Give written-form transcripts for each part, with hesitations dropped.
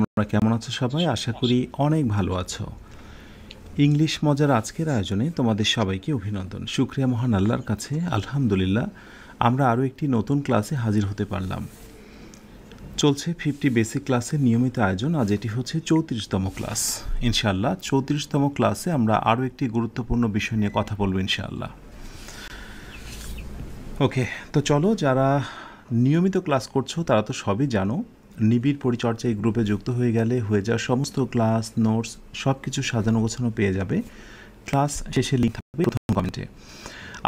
তোমরা কেমন আছো সবাই? আশা করি অনেক ভালো আছো। ইংলিশ মজার আজকের আয়োজনে তোমাদের সবাইকে অভিনন্দন। শুকরিয়া মহান আল্লাহর কাছে, আলহামদুলিল্লাহ আমরা আরও একটি নতুন ক্লাসে হাজির হতে পারলাম। চলছে 50 বেসিক ক্লাসের নিয়মিত আয়োজন। আজ এটি হচ্ছে 34তম ক্লাস। ইনশাআল্লাহ 34তম ক্লাসে আমরা আরও একটি গুরুত্বপূর্ণ বিষয় নিয়ে কথা বলবো ইনশাআল্লাহ। ওকে, তো চলো, যারা নিয়মিত ক্লাস করছো তারা তো সবই জানো। নিবিড় পরিচর্যা এই গ্রুপে যুক্ত হয়ে গেলে হয়ে যাওয়া সমস্ত ক্লাস নোটস সব কিছু সাজানো গোছানো পেয়ে যাবে। ক্লাস শেষে লিঙ্ক থাকবে প্রথম কমেন্টে।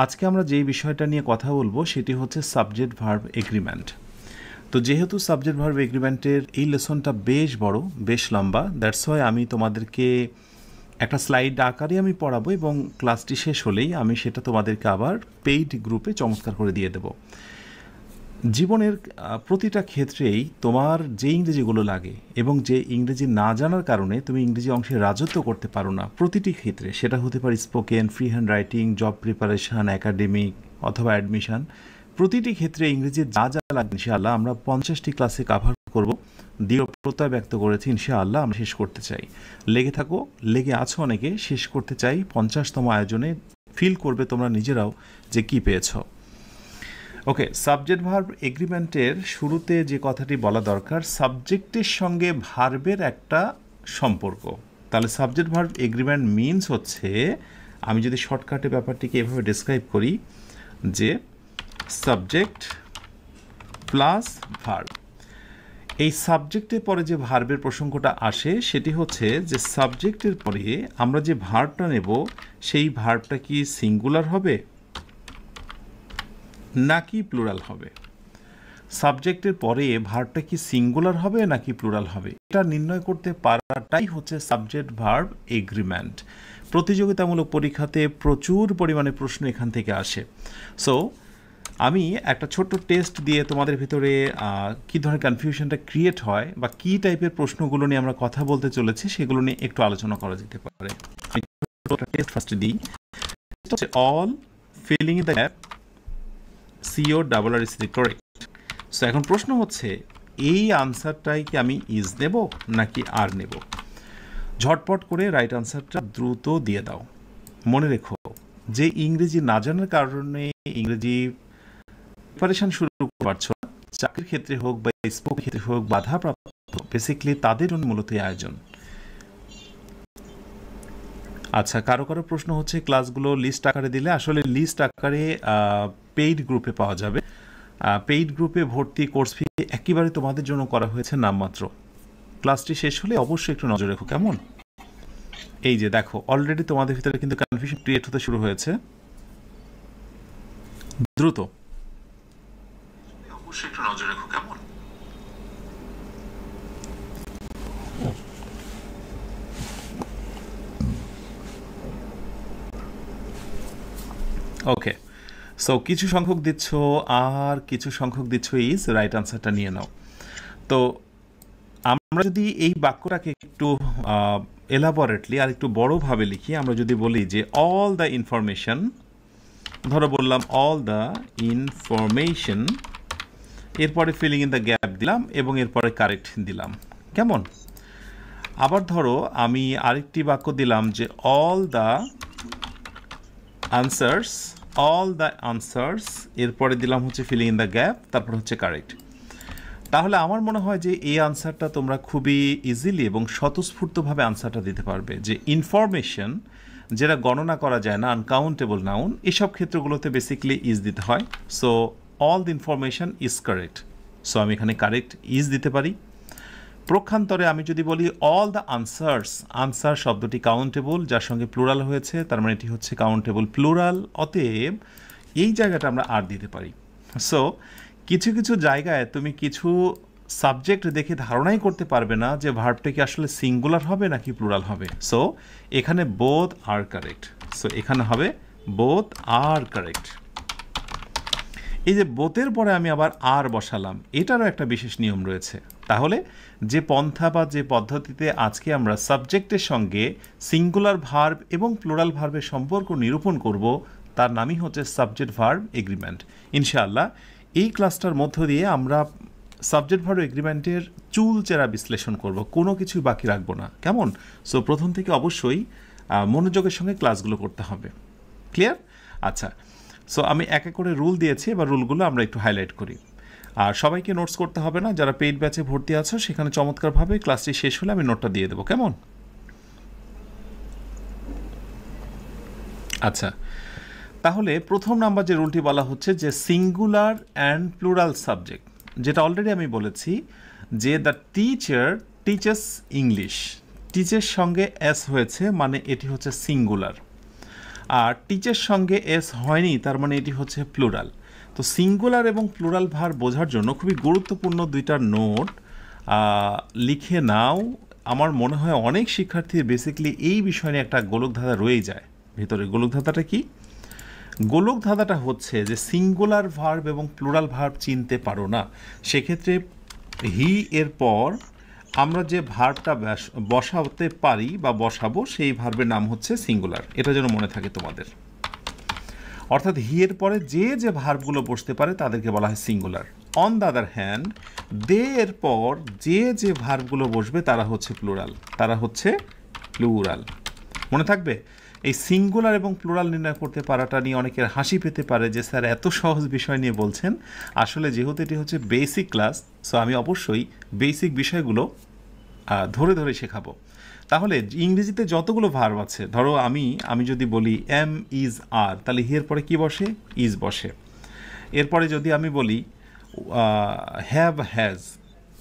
আজকে আমরা যেই বিষয়টা নিয়ে কথা বলবো সেটি হচ্ছে সাবজেক্ট ভার্ব এগ্রিমেন্ট। তো যেহেতু সাবজেক্ট ভার্ব এগ্রিমেন্টের এই লেসনটা বেশ বড়, বেশ লম্বা, দ্যাটস ওয়াই আমি তোমাদেরকে একটা স্লাইড আকারে আমি পড়াবো এবং ক্লাসটি শেষ হলেই আমি সেটা তোমাদেরকে আবার পেইড গ্রুপে চমৎকার করে দিয়ে দেব। জীবনের প্রতিটা ক্ষেত্রেই তোমার যে ইংরেজিগুলো লাগে এবং যে ইংরেজি না জানার কারণে তুমি ইংরেজি অংশে রাজত্ব করতে পারো না, প্রতিটি ক্ষেত্রে, সেটা হতে পারে spoken, free hand writing, job preparation, academic অথবা অ্যাডমিশন, প্রতিটি ক্ষেত্রে ইংরেজির যা যা লাগবে ইনশাআল্লাহ আমরা 50টি ক্লাসে কাভার করব। দৃঢ় প্রত্যয় ব্যক্ত করেছি, ইনশাআল্লাহ আমরা শেষ করতে চাই। লেগে থাকো, লেগে আছো অনেকে, শেষ করতে চাই 50তম আয়োজনে। ফিল করবে তোমরা নিজেরাও যে কি পেয়েছো। ওকে, সাবজেক্ট ভার্ব এগ্রিমেন্টের শুরুতে যে কথাটি বলা দরকার, সাবজেক্টের সঙ্গে ভার্বের একটা সম্পর্ক। তাহলে সাবজেক্ট ভার্ব এগ্রিমেন্ট মিনস হচ্ছে, আমি যদি শর্টকাটে ব্যাপারটিকে এভাবে ডেসক্রাইব করি যে সাবজেক্ট প্লাস ভার্ব। এই সাবজেক্টের পরে যে ভার্বের প্রসঙ্গটা আসে সেটি হচ্ছে যে সাবজেক্টের পরে আমরা যে ভার্বটা নেব সেই ভার্বটা কি সিঙ্গুলার হবে নাকি প্লুরাল হবে। সাবজেক্টের পরে ভার্বটা কি সিঙ্গুলার হবে নাকি প্লুরাল হবে, এটা নির্ণয় করতে পারাটাই হচ্ছে সাবজেক্ট ভার্ব এগ্রিমেন্ট। প্রতিযোগিতামূলক পরীক্ষাতে প্রচুর পরিমাণে প্রশ্ন এখান থেকে আসে। সো আমি একটা ছোট্ট টেস্ট দিয়ে তোমাদের ভিতরে কী ধরনের কনফিউশনটা ক্রিয়েট হয় বা কী টাইপের প্রশ্নগুলো নিয়ে আমরা কথা বলতে চলেছি সেগুলো নিয়ে একটু আলোচনা করা যেতে পারে। টেস্ট ফার্স্টে দিই, all filling in the gap CORR is the correct. So এখন প্রশ্ন হচ্ছে এই আনসারটাই কি আমি ইজ নেব নাকি আর নেব। ঝটপট করে রাইট আনসারটা দ্রুত দিয়ে দাও। মনে রেখো, যে ইংরেজি না জানার কারণে ইংরেজি প্রিপারেশন শুরু করতে পারছো না, চাকরির ক্ষেত্রে হোক বা স্পোকেন ক্ষেত্রে হোক বাধাপ্রাপ্ত, বেসিক্যালি তাদের জন্য মূলত এই আয়োজন। আচ্ছা, কারো কারো প্রশ্ন হচ্ছে ক্লাসগুলো লিস্ট আকারে দিলে, আসলে লিস্ট আকারে পেইড গ্রুপে পাওয়া যাবে। পেইড গ্রুপে ভর্তি কোর্স ফি একেবারে তোমাদের জন্য করা হয়েছে নামমাত্র। ক্লাসটি শেষ হলে অবশ্যই একটু নজর রেখো, কেমন? এই যে দেখো, অলরেডি তোমাদের ভিতরে কিন্তু কনফিউশন ক্রিয়েট হতে শুরু হয়েছে। দ্রুত অবশ্যই একটু নজর রেখো, কেমন? ওকে, সো কিছু সংখ্যক দিচ্ছ আর কিছু সংখ্যক দিচ্ছ ইজ, রাইট আনসারটা নিয়ে নাও। তো আমরা যদি এই বাক্যটাকে একটু এলাবোরেটলি আর একটু বড়োভাবে লিখি, আমরা যদি বলি যে অল দ্য ইনফরমেশন, ধরো বললাম অল দ্য ইনফরমেশন, এরপরে ফিলিং ইন দ্য গ্যাপ দিলাম এবং এরপরে কারেক্ট দিলাম, কেমন? আবার ধরো আমি আরেকটি বাক্য দিলাম যে all the answers, all the answers, এরপরে দিলাম হচ্ছে ফিলিং ইন দ্য গ্যাপ, তারপর হচ্ছে কারেক্ট। তাহলে আমার মনে হয় যে এই আনসারটা তোমরা খুবই ইজিলি এবং স্বতঃস্ফূর্তভাবে আনসারটা দিতে পারবে। যে ইনফরমেশন যেটা গণনা করা যায় না, আনকাউন্টেবল নাউন, এসব ক্ষেত্রগুলোতে বেসিক্যালি ইজ দিতে হয়। So all the information is correct, so আমি এখানে কারেক্ট ইজ দিতে পারি। প্রক্ষান্তরে আমি যদি বলি অল দ্য আনসার্স, আনসার শব্দটি কাউন্টেবল যার সঙ্গে প্লুরাল হয়েছে, তার মানে এটি হচ্ছে কাউন্টেবল প্লুরাল, অতএব এই জায়গাটা আমরা আর দিতে পারি। সো কিছু কিছু জায়গায় তুমি কিছু সাবজেক্ট দেখে ধারণাই করতে পারবে না যে ভার্বটা কি আসলে সিঙ্গুলার হবে নাকি প্লুরাল হবে। সো এখানে বোথ আর কারেক্ট, সো এখানে হবে বোথ আর কারেক্ট। এই যে বোথের পরে আমি আবার আর বসালাম, এটারও একটা বিশেষ নিয়ম রয়েছে। তাহলে যে পন্থা বা যে পদ্ধতিতে আজকে আমরা সাবজেক্টের সঙ্গে সিঙ্গুলার ভার্ব এবং প্লুরাল ভার্বের সম্পর্ক নিরূপণ করব, তার নামই হচ্ছে সাবজেক্ট ভার্ব এগ্রিমেন্ট। ইনশাআল্লাহ এই ক্লাসটার মধ্য দিয়ে আমরা সাবজেক্ট ভার্ব এগ্রিমেন্টের চুলচেরা বিশ্লেষণ করব, কোনো কিছুই বাকি রাখবো না, কেমন? সো প্রথম থেকে অবশ্যই মনোযোগের সঙ্গে ক্লাসগুলো করতে হবে। ক্লিয়ার? আচ্ছা, সো আমি এক এক করে রুল দিয়েছি, এবার রুলগুলো আমরা একটু হাইলাইট করি। আর সবাইকে নোটস করতে হবে না, যারা পেইড ব্যাচে ভর্তি আছো সেখানে চমৎকারভাবে ক্লাসটি শেষ হলে আমি নোটটা দিয়ে দেবো, কেমন? আচ্ছা, তাহলে প্রথম নাম্বার যে রুলটি বলা হচ্ছে যে সিঙ্গুলার অ্যান্ড প্লুরাল সাবজেক্ট, যেটা অলরেডি আমি বলেছি যে the teacher teachers English, teacher সঙ্গে এস হয়েছে মানে এটি হচ্ছে সিঙ্গুলার, আর টিচার সঙ্গে এস হয়নি তার মানে এটি হচ্ছে প্লুরাল। তো সিঙ্গুলার এবং প্লুরাল ভার্ব বোঝার জন্য খুবই গুরুত্বপূর্ণ দুইটা নোট লিখে নাও। আমার মনে হয় অনেক শিক্ষার্থীর বেসিক্যালি এই বিষয় নিয়ে একটা গোলকধাঁধা রয়েই যায় ভিতরে। গোলকধাঁধাটা কি? গোলকধাঁধাটা হচ্ছে যে সিঙ্গুলার ভার্ব এবং প্লুরাল ভার্ব চিনতে পারো না, সেক্ষেত্রে হি এর পর আমরা যে ভার্বটা বসাতে পারি বা বসাবো সেই ভার্বের নাম হচ্ছে সিঙ্গুলার, এটা যেন মনে থাকে তোমাদের। অর্থাৎ হি এর পরে যে যে ভার্বগুলো বসতে পারে তাদেরকে বলা হয় singular. On the other hand they এর পর যে যে ভার্বগুলো বসবে তারা হচ্ছে প্লুরাল, তারা হচ্ছে প্লুরাল। মনে থাকবে? এই সিঙ্গুলার এবং প্লুরাল নির্ণয় করতে পারাটা নিয়ে অনেকের হাসি পেতে পারে যে স্যার এত সহজ বিষয় নিয়ে বলছেন। আসলে যেহেতু এটি হচ্ছে বেসিক ক্লাস, সো আমি অবশ্যই বেসিক বিষয়গুলো ধরে ধরে শেখাবো। তাহলে ইংরেজিতে যতগুলো ভার্ব আছে, ধরো আমি যদি বলি এম ইজ আর, তাহলে হিয়ের পরে কি বসে? ইজ বসে। এরপরে যদি আমি বলি হ্যাভ হ্যাজ,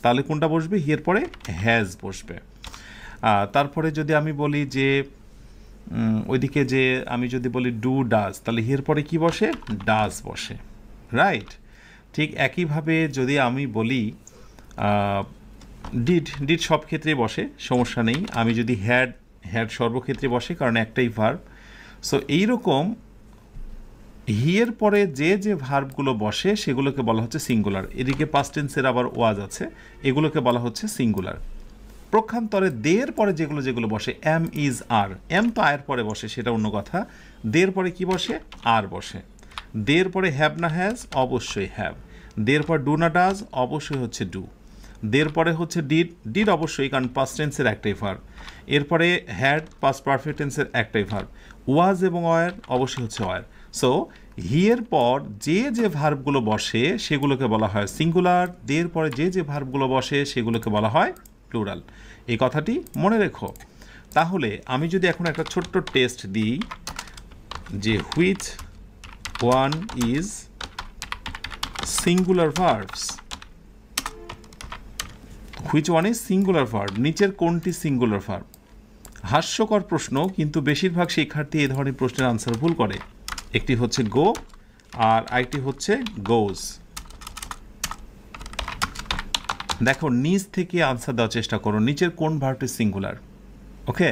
তাহলে কোনটা বসবে? হিয়ের পরে হ্যাজ বসবে। তারপরে যদি আমি বলি যে ওইদিকে যে আমি যদি বলি ডু ডাজ, তাহলে হিয়ের পরে কি বসে? ডাজ বসে, রাইট? ঠিক একইভাবে যদি আমি বলি ডিড সব ক্ষেত্রেই বসে, সমস্যা নেই। আমি যদি হ্যাড সর্বক্ষেত্রে বসে, কারণ একটাই ভার্ব। সো এইরকম হিয়ের পরে যে যে ভার্বগুলো বসে সেগুলোকে বলা হচ্ছে সিঙ্গুলার। এদিকে পাস্ট টেন্সের আবার ওয়াজ আছে, এগুলোকে বলা হচ্ছে সিঙ্গুলার। প্রক্ষান্তরে দের পরে যেগুলো বসে, এম ইজ আর, এম তো আয়ের পরে বসে সেটা অন্য কথা, দের পরে কি বসে? আর বসে। দের পরে হ্যাভ না হ্যাজ, অবশ্যই হ্যাভ। দের পর ডু না ডাজ, অবশ্যই হচ্ছে ডু। দের পরে হচ্ছে ডিড অবশ্যই, কারণ পাস্ট টেন্সের একটাই ভার্ব। এরপরে হ্যাড পাস্ট পারফেক্ট টেন্সের একটাই ভার্ব। ওয়াজ এবং ওয়ার অবশ্যই হচ্ছে ওয়ার। সো হিয়ের পর যে যে ভার্বগুলো বসে সেগুলোকে বলা হয় সিঙ্গুলার, দের পরে যে যে ভার্বগুলো বসে সেগুলোকে বলা হয় প্লুরাল। এই কথাটি মনে রেখো। তাহলে আমি যদি এখন একটা ছোট্ট টেস্ট দিই যে which one is singular verbs, which one is singular verb, নিচের কোনটি সিঙ্গুলার ভার্ব? হাস্যকর প্রশ্ন, কিন্তু বেশিরভাগ শিক্ষার্থী এই ধরনের প্রশ্নের আনসার ভুল করে। একটি হচ্ছে গো আর আরেকটি হচ্ছে গোজ। দেখো নিচ থেকে আনসার দেওয়ার চেষ্টা করো, নিচের কোন ভার্বটি সিঙ্গুলার। ওকে,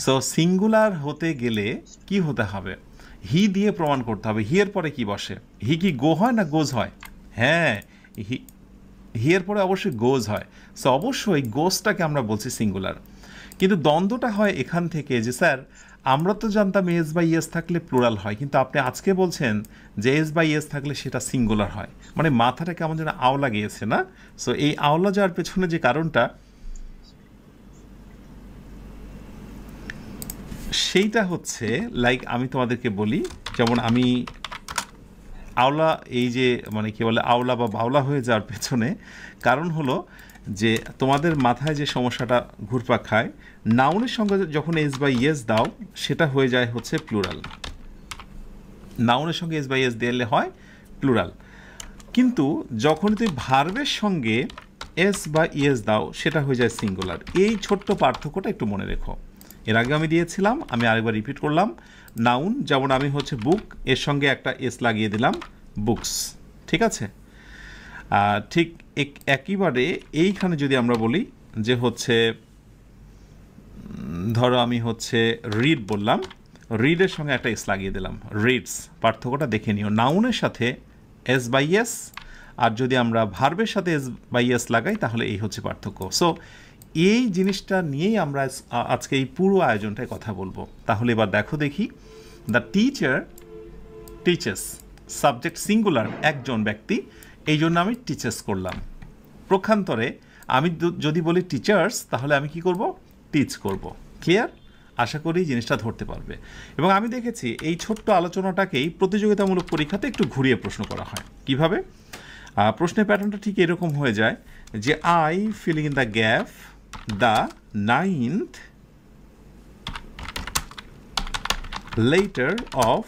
সো সিঙ্গুলার হতে গেলে কি হতে হবে? হি দিয়ে প্রমাণ করতে হবে। হি এর পরে কি বসে? হি কি গো হয় না গোজ হয়? হ্যাঁ, হি এর পরে অবশ্যই গোজ হয়। সো অবশ্যই গোজটাকে আমরা বলছি সিঙ্গুলার। কিন্তু দ্বন্দ্বটা হয় এখান থেকে যে স্যার আমরা তো জানতাম এস বাই এস থাকলে প্লুরাল হয়, কিন্তু আপনি আজকে বলছেন যে এস বাই এস থাকলে সেটা সিঙ্গুলার হয়। মানে মাথাটা কেমন যেন আওলা গিয়েছে না? সো এই আওলা যাওয়ার পেছনে যে কারণটা, সেইটা হচ্ছে লাইক আমি তোমাদেরকে বলি, যেমন আমি আওলা, এই যে মানে কি বলে আওলা বা বাওলা হয়ে যাওয়ার পেছনে কারণ হলো যে তোমাদের মাথায় যে সমস্যাটা ঘুরপাক খায়, নাউনের সঙ্গে যখন এস বাই এস দাও সেটা হয়ে যায় হচ্ছে প্লুরাল। নাউনের সঙ্গে এস বাই এস দিলে হয় প্লুরাল, কিন্তু যখন তুমি ভার্বের সঙ্গে এস বা ইএস দাও সেটা হয়ে যায় সিঙ্গুলার। এই ছোট্ট পার্থক্যটা একটু মনে রেখো। এর আগে আমি দিয়েছিলাম, আমি আরেকবার রিপিট করলাম। নাউন যেমন আমি হচ্ছে বুক, এর সঙ্গে একটা এস লাগিয়ে দিলাম, বুকস। ঠিক আছে? ঠিক একইবারে এইখানে যদি আমরা বলি যে হচ্ছে ধরো আমি হচ্ছে রিড বললাম, রিডের সঙ্গে একটা এস লাগিয়ে দিলাম, রিডস। পার্থক্যটা দেখে নিও, নাউনের সাথে এস বাই এস, আর যদি আমরা ভার্বের সাথে এস বাই এস লাগাই তাহলে এই হচ্ছে পার্থক্য। সো এই জিনিসটা নিয়েই আমরা আজকে এই পুরো আয়োজনটায় কথা বলবো। তাহলে এবার দেখো দেখি, the teacher teachers, subject singular, একজন ব্যক্তি, এই জন্য আমি টিচার্স করলাম। প্রক্ষান্তরে আমি যদি বলি টিচার্স তাহলে আমি কি করব? টিচ করব। ক্লিয়ার? আশা করি জিনিসটা ধরতে পারবে। এবং আমি দেখেছি এই ছোট্ট আলোচনাটাকেই প্রতিযোগিতামূলক পরীক্ষাতে একটু ঘুরিয়ে প্রশ্ন করা হয়। কিভাবে? প্রশ্নের প্যাটার্নটা ঠিক এরকম হয়ে যায় যে I filling in the gap the 9th letter of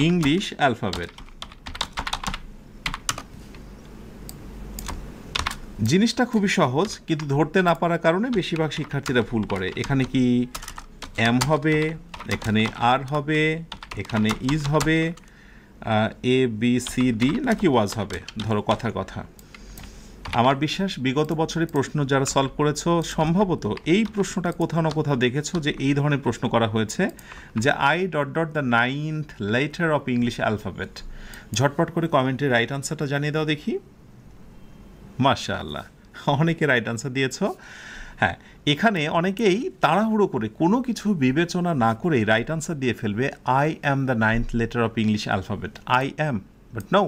English alphabet. জিনিসটা খুবই সহজ, কিন্তু ধরতে না পারার কারণে বেশিরভাগ শিক্ষার্থীরা ভুল করে। এখানে কি এম হবে, এখানে আর হবে, এখানে ইজ হবে, এ বি সি ডি নাকি ওয়াজ হবে, ধরো কথার কথা। আমার বিশ্বাস বিগত বছরের প্রশ্ন যারা সলভ করেছো সম্ভবত এই প্রশ্নটা কোথাও না কোথাও দেখেছো যে এই ধরনের প্রশ্ন করা হয়েছে যে I dot dot the 9th letter of English alphabet. ঝটপট করে কমেন্টে রাইট আনসারটা জানিয়ে দাও দেখি। মাশাআল্লাহ, অনেকে রাইট আনসার দিয়েছো। হ্যাঁ, এখানে অনেকেই তাড়াহুড়ো করে কোনো কিছু বিবেচনা না করেই রাইট আনসার দিয়ে ফেলবে I am the 9th letter of English alphabet. I am, but no,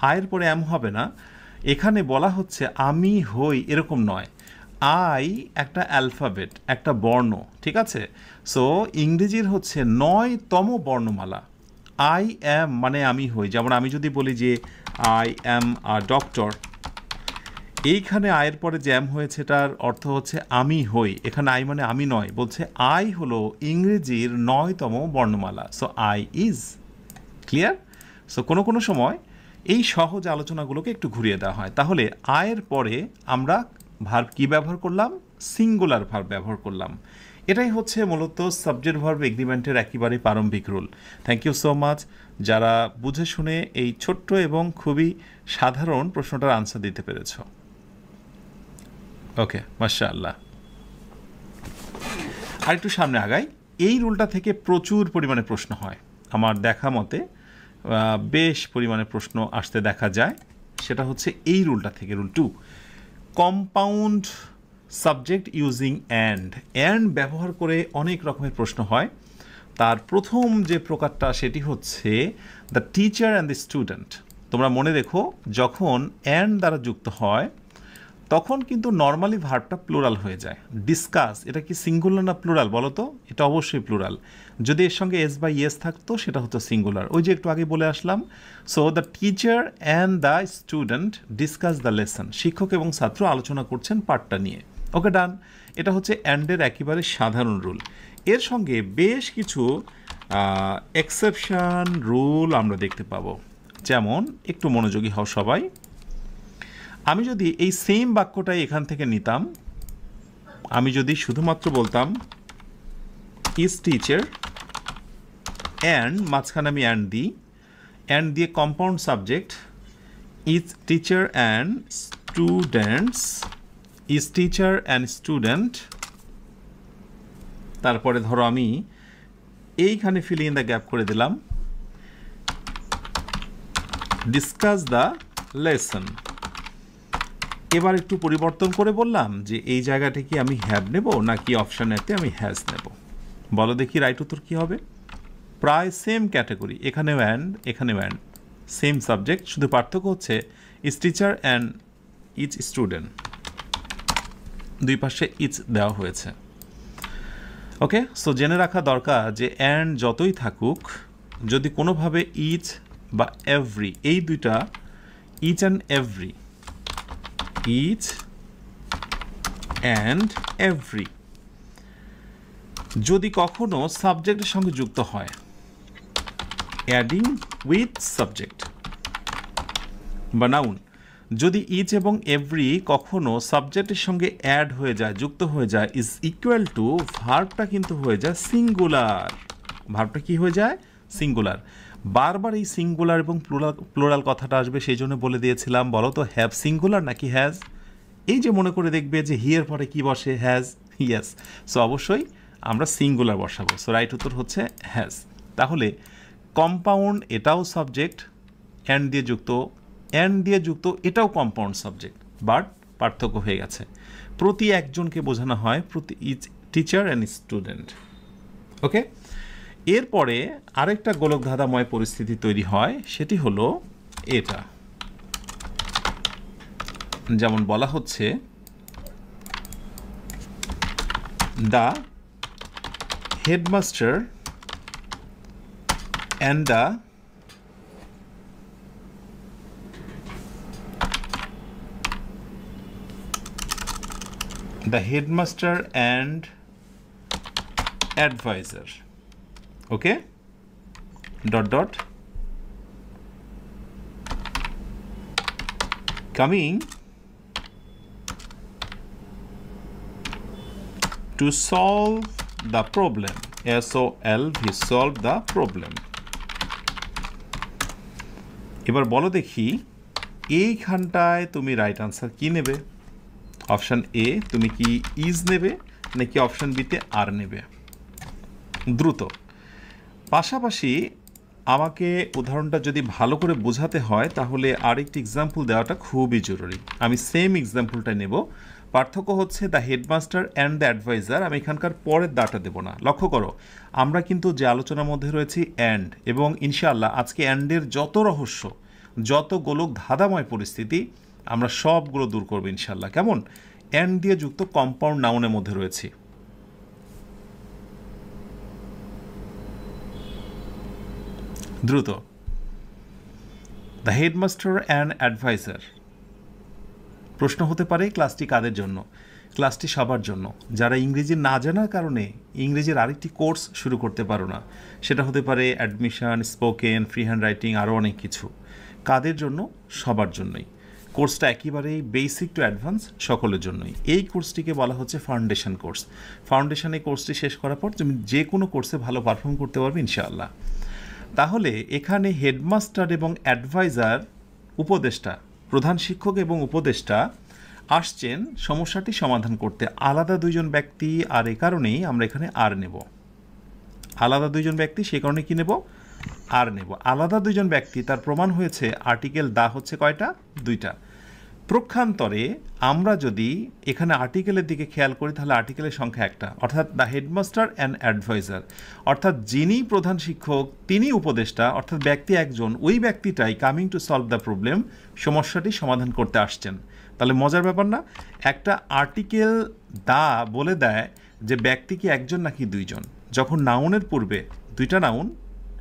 আয়ের পরে অ্যাম হবে না। এখানে বলা হচ্ছে আমি হই, এরকম নয়। আই একটা অ্যালফাবেট, একটা বর্ণ, ঠিক আছে? সো ইংরেজির হচ্ছে 9তম বর্ণমালা। আই অ্যাম মানে আমি হই। যেমন আমি যদি বলি যে আই অ্যাম আ ডক্টর, এইখানে আয়ের পরে যে অ্যাম হয়েছে এটার অর্থ হচ্ছে আমি হই। এখানে আই মানে আমি নয়, বলছে আই হলো ইংরেজির 9তম বর্ণমালা। So I is. Clear? So কোনো কোনো সময় এই সহজ আলোচনাগুলোকে একটু ঘুরিয়ে দেওয়া হয়। তাহলে আয়ের পরে আমরা ভার্ব কি ব্যবহার করলাম? সিঙ্গুলার ভার্ব ব্যবহার করলাম। এটাই হচ্ছে মূলত সাবজেক্ট ভার্ব এগ্রিমেন্টের একেবারে প্রারম্ভিক rule. Thank you so much যারা বুঝে শুনে এই ছোট্ট এবং খুবই সাধারণ প্রশ্নটার আনসার দিতে পেরেছ। ওকে, মাশাআল্লাহ। আর একটু সামনে আগাই। এই রুলটা থেকে প্রচুর পরিমাণে প্রশ্ন হয় আমার দেখা মতে, বেশ পরিমাণে প্রশ্ন আসতে দেখা যায়। সেটা হচ্ছে এই রুলটা থেকে, rule 2, compound subject using and ব্যবহার করে অনেক রকমের প্রশ্ন হয়। তার প্রথম যে প্রকারটা সেটি হচ্ছে the teacher and the student. তোমরা মনে রেখো, যখন অ্যান্ড দ্বারা যুক্ত হয় তখন কিন্তু নর্মালি ভার্বটা প্লুরাল হয়ে যায়। ডিসকাস, এটা কি সিঙ্গুলার না প্লুরাল বলো তো? এটা অবশ্যই প্লুরাল। যদি এর সঙ্গে এস বা ইয়েস থাকতো সেটা হতো সিঙ্গুলার। ওই যে একটু আগে বলে আসলাম। So the teacher and the student discuss the lesson. শিক্ষক এবং ছাত্র আলোচনা করছেন পাঠটা নিয়ে। ওকে, ডান। এটা হচ্ছে অ্যান্ডের একেবারে সাধারণ রুল। এর সঙ্গে বেশ কিছু এক্সেপশন রুল আমরা দেখতে পাবো। যেমন, একটু মনোযোগী হও সবাই। আমি যদি এই সেম বাক্যটাই এখান থেকে নিতাম, আমি যদি শুধুমাত্র বলতাম ইজ টিচার অ্যান্ড, মাঝখানে আমি অ্যান্ড দিই, অ্যান্ড দিয়ে compound subject is teacher and students, is teacher and student, তারপরে ধরো আমি এইখানে ফিলিং ইন দ্য গ্যাপ করে দিলাম ডিসকাস দ্য লেসন। এবার একটু পরিবর্তন করে বললাম যে এই জায়গাটা কি আমি হ্যাভ নেব নাকি অপশান এতে আমি হ্যাজ নেব। বলো দেখি রাইট উত্তর কী হবে? প্রায় সেম ক্যাটাগরি, এখানেও অ্যান্ড এখানেও অ্যান্ড, সেম সাবজেক্ট, শুধু পার্থক্য হচ্ছে is teacher and is student, দুই পাশে ইজ দেওয়া হয়েছে। ওকে, সো জেনে রাখা দরকার যে অ্যান্ড যতই থাকুক, যদি কোনোভাবে ইচ বা এভরি, এই দুইটা each and every, each and every যদি কখনো সাবজেক্টের সঙ্গে যুক্ত হয়, অ্যাডিং উইথ সাবজেক্ট বা নাউন, যদি ইচ এবং এভরি কখনো সাবজেক্টের সঙ্গে অ্যাড হয়ে যায়, যুক্ত হয়ে যায়, ইজ ইকুয়াল টু ভার্বটা কিন্তু হয়ে যায় সিঙ্গুলার। ভার্বটা কি হয়ে যায়? সিঙ্গুলার। বারবার এই সিঙ্গুলার এবং প্লুরাল কথাটা আসবে, সেই জন্য বলে দিয়েছিলাম, বলো তো হ্যাভ সিঙ্গুলার নাকি হ্যাজ? এই যে মনে করে দেখবে যে হিয়ের পরে কি বসে? হ্যাজ। ইয়েস, সো অবশ্যই আমরা সিঙ্গুলার বসাবো। সো রাইট উত্তর হচ্ছে হ্যাজ। তাহলে কম্পাউন্ড এটাও সাবজেক্ট, অ্যান্ড দিয়ে যুক্ত, অ্যান্ড দিয়ে যুক্ত এটাও কম্পাউন্ড সাবজেক্ট, বাট পার্থক্য হয়ে গেছে। প্রতি একজনকে বোঝানো হয় প্রতি ইচ টিচার অ্যান্ড স্টুডেন্ট। ওকে, এরপরে আরেকটা গোলকধাঁধাময় পরিস্থিতি তৈরি হয়, সেটি হলো এটা। যেমন বলা হচ্ছে the headmaster and the headmaster and advisor, okay, dot dot, coming to solve the problem, SOLV, solve the problem. এবার বলো দেখি এইখানটায় তুমি রাইট আনসার কি নেবে? অপশান এ তুমি কি ইজ নেবে নাকি অপশান বিতে আর নেবে? দ্রুত। পাশাপাশি আমাকে উদাহরণটা যদি ভালো করে বোঝাতে হয় তাহলে আরেকটি এক্সাম্পল দেওয়াটা খুবই জরুরি। আমি সেম এক্সাম্পলটা নেব, পার্থক্য হচ্ছে the headmaster and the adviser, আমি এখানকার পরের দাটা দেব না। লক্ষ্য করো আমরা কিন্তু যে আলোচনার মধ্যে রয়েছি অ্যান্ড, এবং ইনশাআল্লাহ আজকে অ্যান্ডের যত রহস্য, যত গোলক ধাঁধাময় পরিস্থিতি আমরা সবগুলো দূর করবো ইনশাআল্লাহ। কেমন? অ্যান্ড দিয়ে যুক্ত কম্পাউন্ড নাউনের মধ্যে রয়েছি। দ্রুত। দ্য হেডমাস্টার অ্যান্ড অ্যাডভাইজার, প্রশ্ন হতে পারে ক্লাসটি কাদের জন্য? ক্লাসটি সবার জন্য। যারা ইংরেজি না জানার কারণে ইংরেজির আরেকটি কোর্স শুরু করতে পারো না, সেটা হতে পারে admission, spoken, free hand writing, আরও অনেক কিছু। কাদের জন্য? সবার জন্যই। কোর্সটা একেবারেই বেসিক টু অ্যাডভান্স, সকলের জন্যই। এই কোর্সটিকে বলা হচ্ছে ফাউন্ডেশন কোর্স। ফাউন্ডেশন এই কোর্সটি শেষ করার পর তুমি যে কোনো কোর্সে ভালো পারফর্ম করতে পারবে ইনশাআল্লাহ। তাহলে এখানে হেডমাস্টার এবং অ্যাডভাইজার, উপদেষ্টা, প্রধান শিক্ষক এবং উপদেষ্টা আসছেন সমস্যাটি সমাধান করতে। আলাদা দুইজন ব্যক্তি, আর এ কারণেই আমরা এখানে আর নেব। আলাদা দুইজন ব্যক্তি, সে কারণে কি নেব? আর নেব। আলাদা দুইজন ব্যক্তি, তার প্রমাণ হয়েছে আর্টিকেল দা হচ্ছে কয়টা? দুইটা। প্রক্ষান্তরে আমরা যদি এখানে আর্টিকেলের দিকে খেয়াল করি তাহলে আর্টিকেলের সংখ্যা একটা, অর্থাৎ দ্য হেডমাস্টার অ্যান্ড অ্যাডভাইজার, অর্থাৎ যিনি প্রধান শিক্ষক তিনি উপদেষ্টা, অর্থাৎ ব্যক্তি একজন, ওই ব্যক্তিটাই coming to solve the problem, সমস্যাটি সমাধান করতে আসছেন। তাহলে মজার ব্যাপার না? একটা আর্টিকেল দা বলে দেয় যে ব্যক্তি কি একজন নাকি দুইজন। যখন নাউনের পূর্বে দুইটা নাউন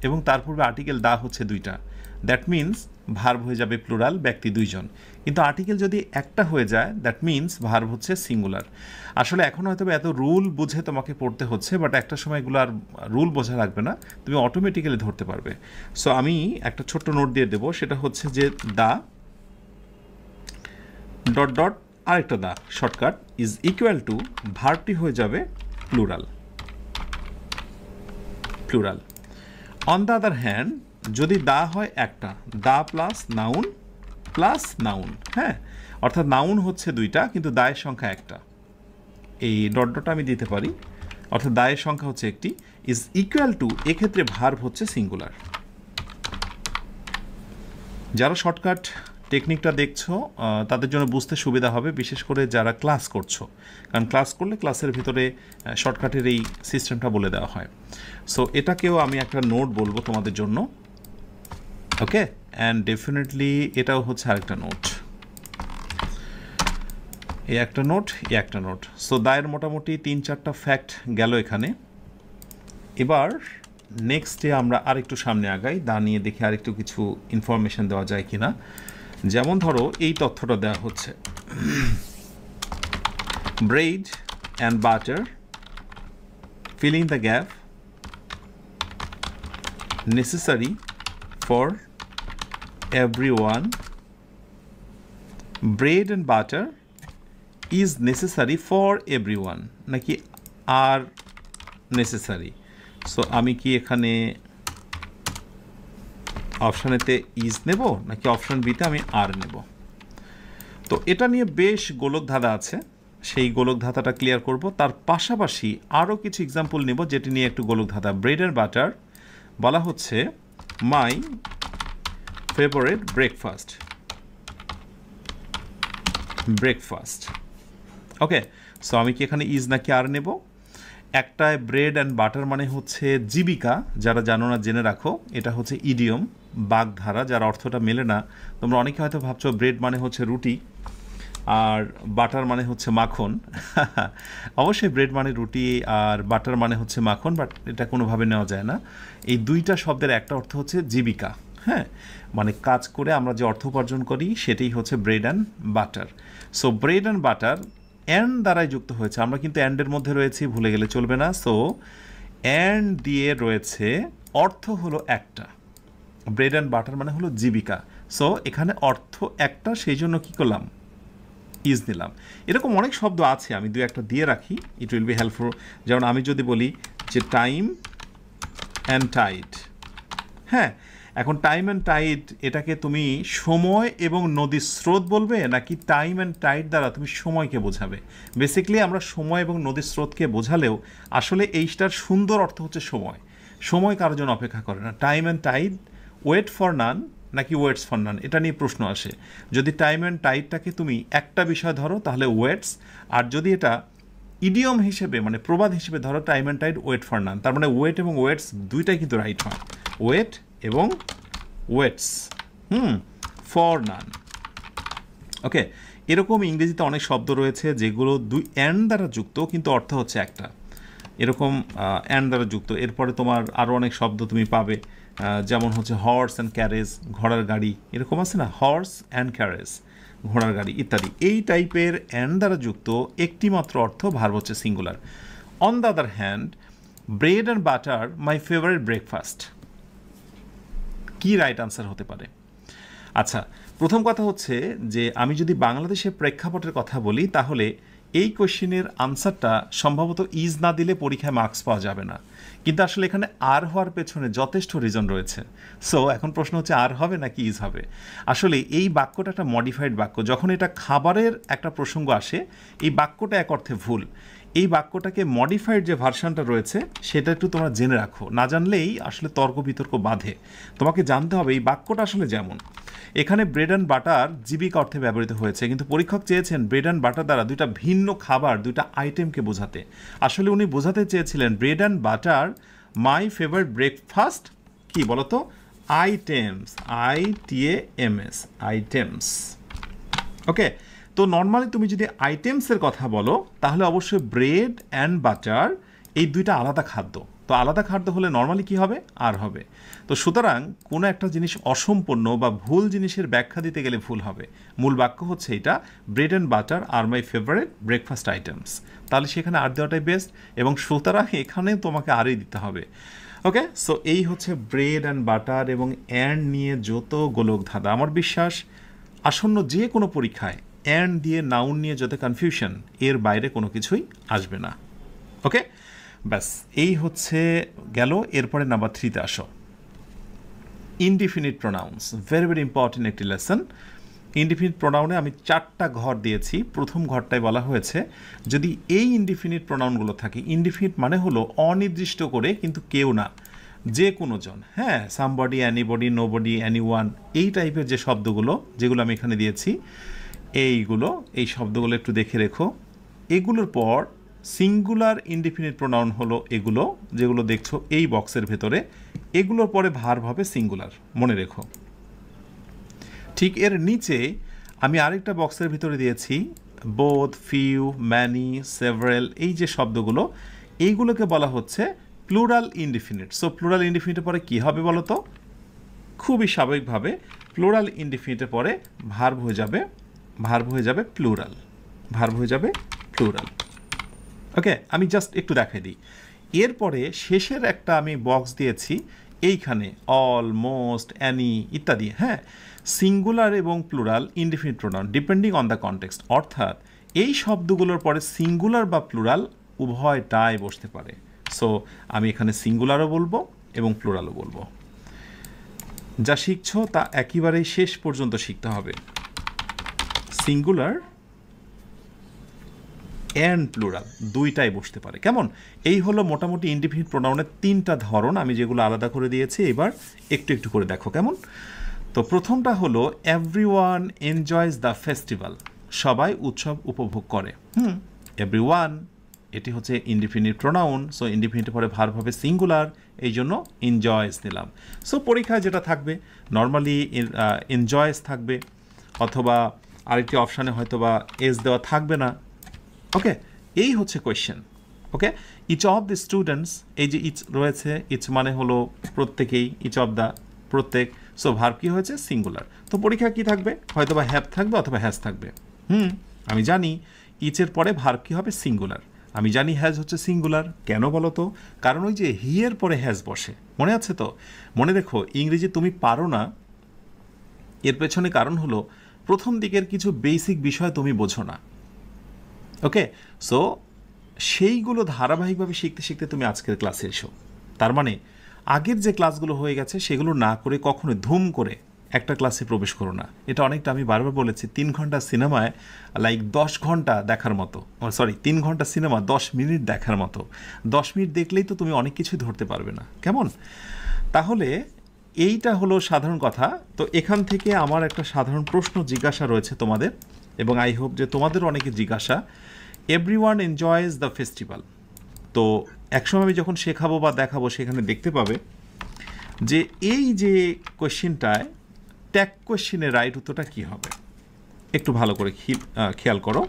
এবং তার পূর্বে আর্টিকেল দা হচ্ছে দুইটা, দ্যাট মিনস ভার্ব হয়ে যাবে প্লুরাল, ব্যক্তি দুইজন। কিন্তু আর্টিকেল যদি একটা হয়ে যায় দ্যাট মিনস ভার্ব হচ্ছে সিঙ্গুলার। আসলে এখন হয়তো এত রুল বুঝে তোমাকে পড়তে হচ্ছে, বাট একটা সময় এগুলো আর রুল বোঝা লাগবে না, তুমি অটোমেটিক্যালি ধরতে পারবে। সো আমি একটা ছোট্ট নোট দিয়ে দেবো, সেটা হচ্ছে যে দা ডট ডট আরেকটা দা শর্টকাট ইজ ইকুয়াল টু, ভার্বটি হয়ে যাবে plural. Plural. On the other hand, যদি দা হয় একটা, দা প্লাস নাউন, হ্যাঁ, অর্থাৎ নাউন হচ্ছে দুইটা কিন্তু দায়ের সংখ্যা একটা, এই ডট ডট আমি দিতে পারি, অর্থাৎ দায়ের সংখ্যা হচ্ছে একটি, ইজ ইকুয়াল টু, এক্ষেত্রে ভার্ব হচ্ছে সিঙ্গুলার। যারা শর্টকাট টেকনিকটা দেখছো তাদের জন্য বুঝতে সুবিধা হবে, বিশেষ করে যারা ক্লাস করছো, কারণ ক্লাস করলে ক্লাসের ভিতরে শর্টকাটের এই সিস্টেমটা বলে দেওয়া হয়। সো এটাকেও আমি একটা নোট বলবো তোমাদের জন্য, ওকে, অ্যান্ড ডেফিনেটলি এটাও হচ্ছে আরেকটা নোট, এই একটা নোট, এই একটা নোট। সো দায়ের মোটামুটি 3-4টা ফ্যাক্ট গেল এখানে। এবার নেক্সটে আমরা আরেকটু সামনে আগাই, দা নিয়ে দেখি আরেকটু কিছু ইনফরমেশন দেওয়া যায় কিনা। যেমন ধরো এই তথ্যটা দেওয়া হচ্ছে, bread and butter, filling the gap, necessary for everyone, bread and butter is necessary for everyone, নাকি আর নেসেসারি? সো আমি কি এখানে অপশানেতে ইজ নেব নাকি অপশান বিতে আমি আর নেব? তো এটা নিয়ে বেশ গোলক ধাঁধা আছে, সেই গোলক ধাঁধাটা ক্লিয়ার করব। তার পাশাপাশি আরও কিছু এক্সাম্পল নেব যেটি নিয়ে একটু গোলক ধাঁধা। ব্রেড অ্যান্ড বাটার বলা হচ্ছে মাই ফেভারিট ব্রেকফাস্ট, ওকে। সো আমি কি এখানে ইজ নাকি আর নেব? একটায় ব্রেড অ্যান্ড বাটার মানে হচ্ছে জীবিকা, যারা জানো না জেনে রাখো, এটা হচ্ছে ইডিয়ম, বাগধারা, যার অর্থটা মেলে না। তোমরা অনেকে হয়তো ভাবছো ব্রেড মানে হচ্ছে রুটি, আর বাটার মানে হচ্ছে মাখন। অবশ্যই ব্রেড মানে রুটি আর বাটার মানে হচ্ছে মাখন, বাট এটা কোনোভাবে নেওয়া যায় না। এই দুইটা শব্দের একটা অর্থ হচ্ছে জীবিকা, হ্যাঁ, মানে কাজ করে আমরা যে অর্থ উপার্জন করি সেটাই হচ্ছে bread and butter. So bread and butter and দ্বারাই যুক্ত হয়েছে, আমরা কিন্তু অ্যান্ডের মধ্যে রয়েছি, ভুলে গেলে চলবে না। সো অ্যান্ড দিয়ে রয়েছে, অর্থ হলো একটা, ব্রেড অ্যান্ড বাটার মানে হলো জীবিকা। সো এখানে অর্থ একটা, সেই জন্য কী করলাম, ইজ নিলাম। এরকম অনেক শব্দ আছে, আমি দু একটা দিয়ে রাখি, ইট উইল বি হেল্পফুল। যেমন আমি যদি বলি যে টাইম অ্যান্ড টাইড, হ্যাঁ, এখন টাইম অ্যান্ড টাইড এটাকে তুমি সময় এবং নদীর স্রোত বলবে, নাকি টাইম অ্যান্ড টাইড দ্বারা তুমি সময়কে বোঝাবে? বেসিক্যালি আমরা সময় এবং নদীর স্রোতকে বোঝালেও আসলে এইটার সুন্দর অর্থ হচ্ছে সময়। সময় কারোর জন্য অপেক্ষা করে না। Time and tide, wait for none নাকি ওয়েটস ফর নান, এটা নিয়ে প্রশ্ন আসে। যদি টাইম অ্যান্ড টাইডটাকে তুমি একটা বিষয় ধরো তাহলে ওয়েটস, আর যদি এটা ইডিয়ম হিসেবে মানে প্রবাদ হিসেবে ধরো time and tide wait for none, তার মানে ওয়েট এবং ওয়েটস দুইটাই কিন্তু রাইট হয়, ওয়েট এবং ওয়েটস ফর নান। ওকে, এরকম ইংরেজিতে অনেক শব্দ রয়েছে যেগুলো দুই অ্যান্ড দ্বারা যুক্ত কিন্তু অর্থ হচ্ছে একটা, এরকম অ্যান্ড দ্বারা যুক্ত। এরপরে তোমার আরও অনেক শব্দ তুমি পাবে, যেমন হচ্ছে হর্স অ্যান্ড ক্যারেজ, ঘোড়ার গাড়ি, এরকম আছে না, হর্স অ্যান্ড ক্যারেজ, ঘোড়ার গাড়ি ইত্যাদি। এই টাইপের অ্যান্ড দ্বারা যুক্ত একটি মাত্র অর্থ, ভার্ব হচ্ছে singular. On the other hand, bread and butter my favourite breakfast, কি রাইট আনসার হতে পারে? আচ্ছা, প্রথম কথা হচ্ছে যে আমি যদি বাংলাদেশের প্রেক্ষাপটের কথা বলি তাহলে এই কোশ্চেনের আনসারটা সম্ভবত ইজ না দিলে পরীক্ষায় মার্কস পাওয়া যাবে না, কিন্তু আসলে এখানে আর হওয়ার পেছনে যথেষ্ট রিজন রয়েছে। সো এখন প্রশ্ন হচ্ছে আর হবে নাকি ইজ হবে। আসলে এই বাক্যটা একটা মডিফাইড বাক্য, যখন এটা খাবারের একটা প্রসঙ্গ আসে এই বাক্যটা এক অর্থে ভুল। এই বাক্যটাকে মডিফাইড যে ভার্সানটা রয়েছে সেটা একটু তোমরা জেনে রাখো, না জানলেই আসলে তর্ক বিতর্ক বাধে। তোমাকে জানতে হবে এই বাক্যটা আসলে যেমন এখানে ব্রেড অ্যান্ড বাটার জীবিকা অর্থে ব্যবহৃত হয়েছে, কিন্তু পরীক্ষক চেয়েছেন ব্রেড অ্যান্ড বাটার দ্বারা দুইটা ভিন্ন খাবার, দুইটা আইটেমকে বোঝাতে। আসলে উনি বোঝাতে চেয়েছিলেন bread and butter my favourite breakfast, কি বলতো, আইটেমস, ITAMS, আইটেমস। ওকে, তো নর্মালি তুমি যদি আইটেমসের কথা বলো তাহলে অবশ্যই ব্রেড অ্যান্ড বাটার এই দুইটা আলাদা খাদ্য, তো আলাদা খাদ্য হলে নর্মালি কি হবে, আর হবে। তো সুতরাং কোনো একটা জিনিস অসম্পূর্ণ বা ভুল জিনিসের ব্যাখ্যা দিতে গেলে ভুল হবে। মূল বাক্য হচ্ছে এটা, bread and butter are my favourite breakfast items, তাহলে সেখানে আর দেওয়াটাই বেস্ট, এবং সুতরাং এখানে তোমাকে আরই দিতে হবে। ওকে, সো এই হচ্ছে ব্রেড অ্যান্ড বাটার এবং অ্যান্ড নিয়ে যত গোলক ধাঁধা। আমার বিশ্বাস আসন্ন যে কোনো পরীক্ষায় অ্যান্ড দিয়ে নাউন নিয়ে যত কনফিউশন, এর বাইরে কোনো কিছুই আসবে না। ওকে, ব্যাস এই হচ্ছে গেল। এরপরে নাম্বার 3-তে আসো, indefinite pronounce, very very important একটি লেসন। ইনডিফিনিট প্রোনাউনে আমি 4টা ঘর দিয়েছি। প্রথম ঘরটায় বলা হয়েছে যদি এই ইনডিফিনিট প্রোনাউনগুলো থাকে, ইনডিফিনিট মানে হলো অনির্দিষ্ট করে কিন্তু কেউ না, যে কোনো জন, হ্যাঁ, সামবডি, অ্যানিবডি, নোবডি, অ্যানিওয়ান, এই টাইপের যে শব্দগুলো যেগুলো আমি এখানে দিয়েছি, এই শব্দগুলো একটু দেখে রেখো। এগুলোর পর সিঙ্গুলার ইনডিফিনিট প্রোনাউন হলো এগুলো যেগুলো দেখছো এই বক্সের ভেতরে, এগুলোর পরে ভার্ব হবে সিঙ্গুলার, মনে রেখো। ঠিক এর নিচে আমি আরেকটা বক্সের ভিতরে দিয়েছি বোথ, ফিউ, ম্যানি, সেভারেল, এই যে শব্দগুলো এইগুলোকে বলা হচ্ছে প্লুরাল ইনডিফিনিট। সো প্লুরাল ইনডিফিনিটের পরে কী হবে বলো তো? খুবই স্বাভাবিকভাবে প্লুরাল ইনডিফিনিটের পরে ভার্ব হয়ে যাবে প্লুরাল, ভার্ব হয়ে যাবে প্লুরাল। ওকে, আমি জাস্ট একটু দেখাই দিই। এরপরে শেষের একটা আমি বক্স দিয়েছি এইখানে, অল, মোস্ট, অ্যানি ইত্যাদি, হ্যাঁ, সিঙ্গুলার এবং plural indefinite pronoun depending on the context, অর্থাৎ এই শব্দগুলোর পরে সিঙ্গুলার বা প্লুরাল উভয়টাই বসতে পারে। সো আমি এখানে সিঙ্গুলারও বলবো এবং প্লুরালও বলবো। যা শিখছো তা একেবারেই শেষ পর্যন্ত শিখতে হবে। সিঙ্গুলার অ্যান্ড প্লুরাল দুইটাই বসতে পারে, কেমন? এই হলো মোটামুটি ইনডিফিনিট প্রোনাউনের 3টা ধরন, আমি যেগুলো আলাদা করে দিয়েছি এবার একটু একটু করে দেখো কেমন। তো প্রথমটা হলো এভরিওয়ান এনজয়স দ্য ফেস্টিভ্যাল, সবাই উৎসব উপভোগ করে। এভরিওয়ান, এটি হচ্ছে ইনডিফিনিট প্রোনাউন, সো ইনডিফিনিটের পরে ভার্ব হবে সিঙ্গুলার, এই জন্য এনজয়স নিলাম। সো পরীক্ষায় যেটা থাকবে নর্মালি এনজয়স থাকবে, অথবা আরেকটি অপশানে হয়তো বা এস দেওয়া থাকবে না। ওকে, এই হচ্ছে question. Okay, each of the students, এই যে ইচ রয়েছে, ইচ মানে হলো প্রত্যেকেই, ইচ অফ দ্য প্রত্যেক, সো ভার্ব কি হয়েছে সিঙ্গুলার। তো পরীক্ষা কি থাকবে, হয়তো বা হ্যাভ থাকবে অথবা হ্যাজ থাকবে। আমি জানি ইচের পরে ভার্ব কি হবে সিঙ্গুলার, আমি জানি হ্যাজ হচ্ছে সিঙ্গুলার। কেন বলো তো? কারণ ওই যে হি এর পরে হ্যাজ বসে, মনে আছে তো? মনে রেখো, ইংরেজি তুমি পারো না, এর পেছনে কারণ হলো প্রথম দিকের কিছু বেসিক বিষয় তুমি বোঝো না। ওকে, সো সেইগুলো ধারাবাহিকভাবে শিখতে শিখতে তুমি আজকের ক্লাসে এসো। তার মানে আগের যে ক্লাসগুলো হয়ে গেছে সেগুলো না করে কখনো ধুম করে একটা ক্লাসে প্রবেশ করো না। এটা অনেকটা আমি বারবার বলেছি, 3 ঘন্টা সিনেমায় লাইক 10 ঘন্টা দেখার মতো, সরি 3 ঘন্টা সিনেমা 10 মিনিট দেখার মতো। 10 মিনিট দেখলেই তো তুমি অনেক কিছুই ধরতে পারবে না, কেমন? তাহলে এইটা হলো সাধারণ কথা। তো এখান থেকে আমার একটা সাধারণ প্রশ্ন জিজ্ঞাসা রয়েছে তোমাদের, এবং আই হোপ যে তোমাদের অনেকে জিজ্ঞাসা, এভরিওয়ান এনজয়েজ দ্য ফেস্টিভ্যাল। তো একসময় আমি যখন শেখাবো বা দেখাবো সেখানে দেখতে পাবে যে এই যে কোয়েশ্চেনটায় ট্যাগ কোয়েশ্চেনের রাইট উত্তরটা কী হবে, একটু ভালো করে খেয়াল করো।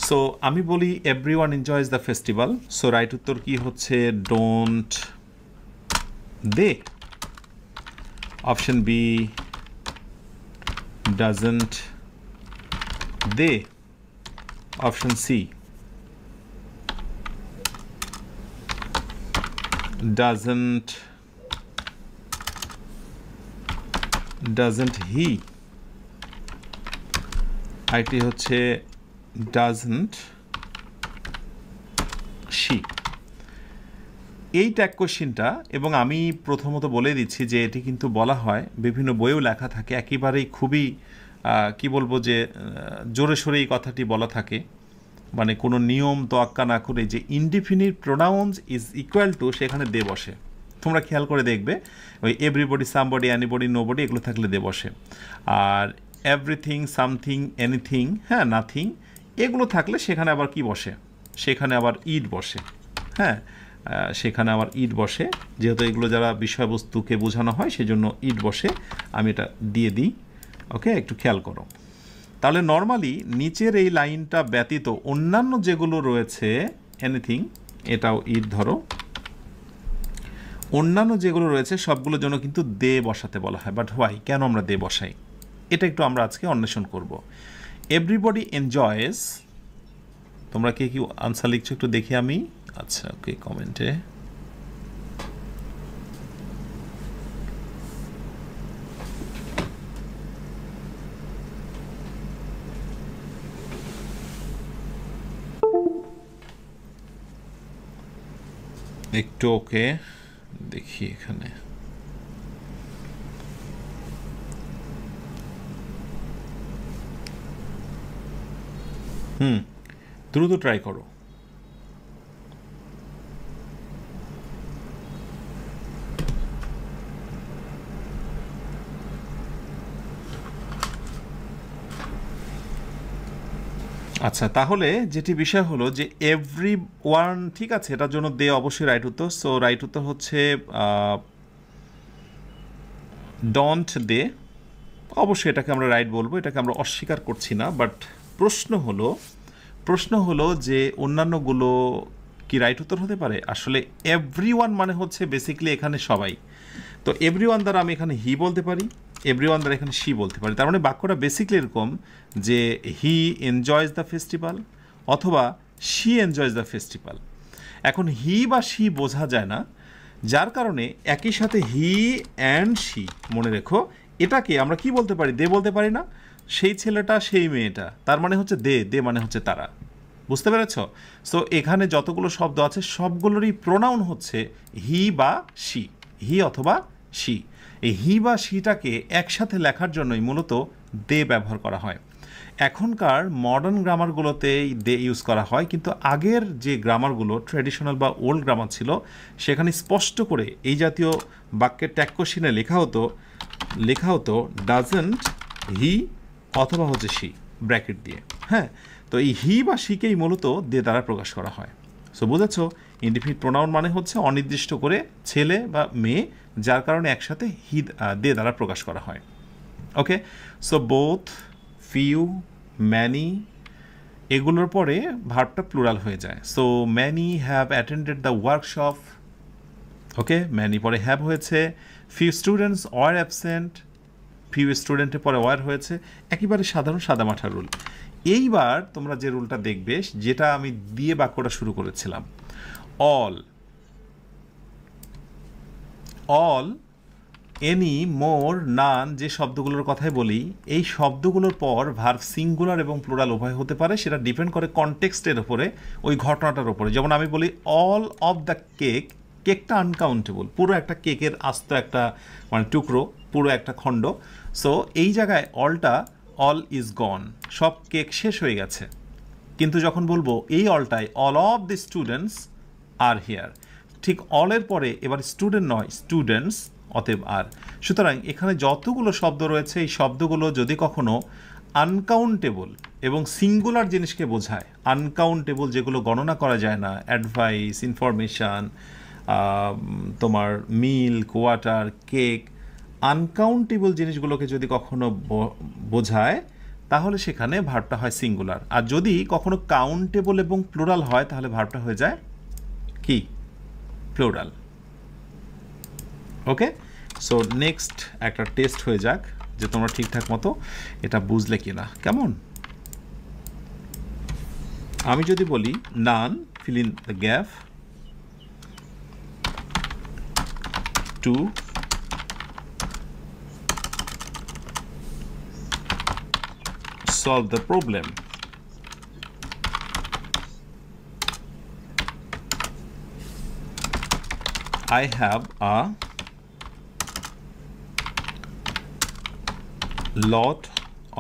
সো আমি বলি everyone enjoys the festival, so right উত্তর কি হচ্ছে don't they. Option B doesn't they. Option C doesn't he, আইটি হচ্ছে doesn't she। এই ট্যাগ কোশ্চেনটা, এবং আমি প্রথমত বলে দিচ্ছি যে এটি কিন্তু বলা হয়, বিভিন্ন বইয়েও লেখা থাকে, একেবারেই খুবই কি বলবো যে জোরে সোরে এই কথাটি বলা থাকে, মানে কোনো নিয়ম তোয়াক্কা না করে যে indefinite pronounce is equal two, সেখানে দে বসে। তোমরা খেয়াল করে দেখবে ওই এভরিবডি, সামবডি, অ্যানিবডি, নোবডি এগুলো থাকলে দে বসে। আর এভরিথিং, সামথিং, এনিথিং, হ্যাঁ, নাথিং, এগুলো থাকলে সেখানে আবার কি বসে, সেখানে আবার ইড বসে। হ্যাঁ, সেখানে আবার ইড বসে, যেহেতু এগুলো যারা বিষয়বস্তুকে বোঝানো হয় সেজন্য ইড বসে। আমি এটা দিয়ে দিই। ওকে, একটু খেয়াল করো। তাহলে নর্মালি নিচের এই লাইনটা ব্যতীত অন্যান্য যেগুলো রয়েছে, এনিথিং, এটাও ইট ধরো, অন্যান্য যেগুলো রয়েছে সবগুলোর জন্য কিন্তু দে বসাতে বলা হয়। বাট হোয়াই, কেন আমরা দে বসাই, এটা একটু আমরা আজকে অন্বেষণ করব। এভরিবডি এনজয়েস, তোমরা কে কি আনসার লিখছো একটু দেখি আমি। আচ্ছা, ওকে, কমেন্টে একটু, ওকে দেখি এখানে। দ্রুত ট্রাই করো। আচ্ছা, তাহলে যেটি বিষয় হলো যে এভরি ওয়ান, ঠিক আছে, এটার জন্য দে অবশ্যই রাইট উত্তর। সো রাইট উত্তর হচ্ছে ডোন্ট দে। অবশ্যই এটাকে আমরা রাইট বলবো, এটাকে আমরা অস্বীকার করছি না। বাট প্রশ্ন হলো যে অন্যান্যগুলো কি রাইট উত্তর হতে পারে? আসলে এভরিওয়ান মানে হচ্ছে বেসিক্যালি এখানে সবাই। তো এভরিওয়ান দ্বারা আমি এখানে হি বলতে পারি, এভরিওয়ান দ্বারা এখানে শি বলতে পারি। তার মানে বাক্যটা বেসিক্যালি এরকম যে হি এনজয়েজ দ্য ফেস্টিভ্যাল অথবা শি এনজয়েজ দ্য ফেস্টিভ্যাল। এখন হি বা শি বোঝা যায় না, যার কারণে একই সাথে হি অ্যান্ড শি, মনে রেখো এটাকে আমরা কি বলতে পারি, দে বলতে পারি না। সেই ছেলেটা, সেই মেয়েটা, তার মানে হচ্ছে দে, দে মানে হচ্ছে তারা। বুঝতে পেরেছ? সো এখানে যতগুলো শব্দ আছে সবগুলোরই প্রোনাউন হচ্ছে হি বা শি, হি অথবা শি। এই হি বা শিটাকে একসাথে লেখার জন্যই মূলত দে ব্যবহার করা হয়। এখনকার মডার্ন গ্রামারগুলোতে দে ইউজ করা হয়, কিন্তু আগের যে গ্রামারগুলো ট্র্যাডিশনাল বা ওল্ড গ্রামার ছিল সেখানে স্পষ্ট করে এই জাতীয় বাক্যের ট্যাগ কোশ্চেনে লেখা হতো ডাজন্ট হি অথবা হচ্ছে শি ব্র্যাকেট দিয়ে। হ্যাঁ, তো এই হি বা শিকেই মূলত দে দ্বারা প্রকাশ করা হয়। সো বুঝেছো, ইনডিফিনিট প্রোনাউন মানে হচ্ছে অনির্দিষ্ট করে ছেলে বা মেয়ে, যার কারণে একসাথে হি দে দ্বারা প্রকাশ করা হয়। Okay, so both few, many, এগুলোর পরে ভার্বটা প্লুরাল হয়ে যায়। So many have attended the workshop, okay, many পরে হ্যাভ হয়েছে, few students were absent, few স্টুডেন্টের পরে ওয়ার হয়েছে, একেবারে সাধারণ সাদামাঠা রুল। এইবার তোমরা যে রুলটা দেখবে, যেটা আমি দিয়ে বাক্যটা শুরু করেছিলাম, অল, অল, এনি, মোর, নান, যে শব্দগুলোর কথাই বলি, এই শব্দগুলোর পর ভার্ব সিঙ্গুলার এবং প্লুরাল উভয় হতে পারে, সেটা ডিপেন্ড করে কনটেক্সটের ওপরে, ওই ঘটনাটার ওপরে। যেমন আমি বলি অল অফ দ্য কেক, কেকটা আনকাউন্টেবল, পুরো একটা কেকের আস্ত একটা মানে টুকরো, পুরো একটা খণ্ড। সো এই জায়গায় অলটা, অল ইজ গন, সব কেক শেষ হয়ে গেছে। কিন্তু যখন বলবো এই অলটায়, all of the students are here, ঠিক অলের পরে এবার স্টুডেন্ট নয়, স্টুডেন্টস, অতএব আর। সুতরাং এখানে যতগুলো শব্দ রয়েছে, এই শব্দগুলো যদি কখনো আনকাউন্টেবল এবং সিঙ্গুলার জিনিসকে বোঝায়, আনকাউন্টেবল যেগুলো গণনা করা যায় না, অ্যাডভাইস, ইনফরমেশান, তোমার মিল্ক, ওয়াটার, কেক, আনকাউন্টেবল জিনিসগুলোকে যদি কখনো বোঝায়, তাহলে সেখানে ভার্বটা হয় সিঙ্গুলার। আর যদি কখনো কাউন্টেবল এবং প্লুরাল হয়, তাহলে ভার্বটা হয়ে যায় কি? প্লুরাল। ওকে, সো নেক্সট একটা টেস্ট হয়ে যাক যে তোমরা ঠিকঠাক মতো এটা বুঝলে কিনা। কেমন? আমি যদি বলি none, fill in the gap, to solve the problem, I have a lot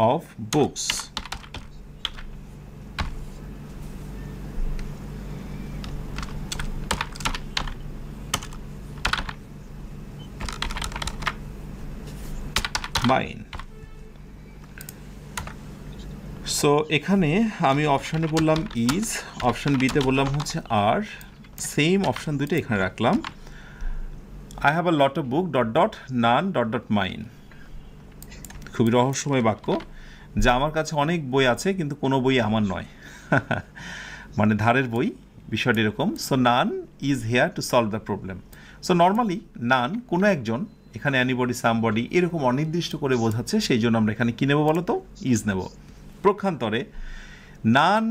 of books. Mine. So এখানে আমি অপশানে বললাম ইজ, অপশান বিতে বললাম হচ্ছে আর, সেম অপশান দুইটা এখানে রাখলাম। I have a lot of book dot dot none dot dot mine. খুবই রহস্যময় বাক্য, যা আমার কাছে অনেক বই আছে কিন্তু কোনো বই আমার নয়, মানে ধারের বই, বিষয়টি এরকম। So none is here to solve the problem. So normally none কোনো একজন, এখানে অ্যানিবডি, সামবডি, এরকম অনির্দিষ্ট করে বোঝাচ্ছে, সেই জন্য আমরা এখানে কী নেব বলো তো? ইজ নেব। প্রক্ষান্তরে নান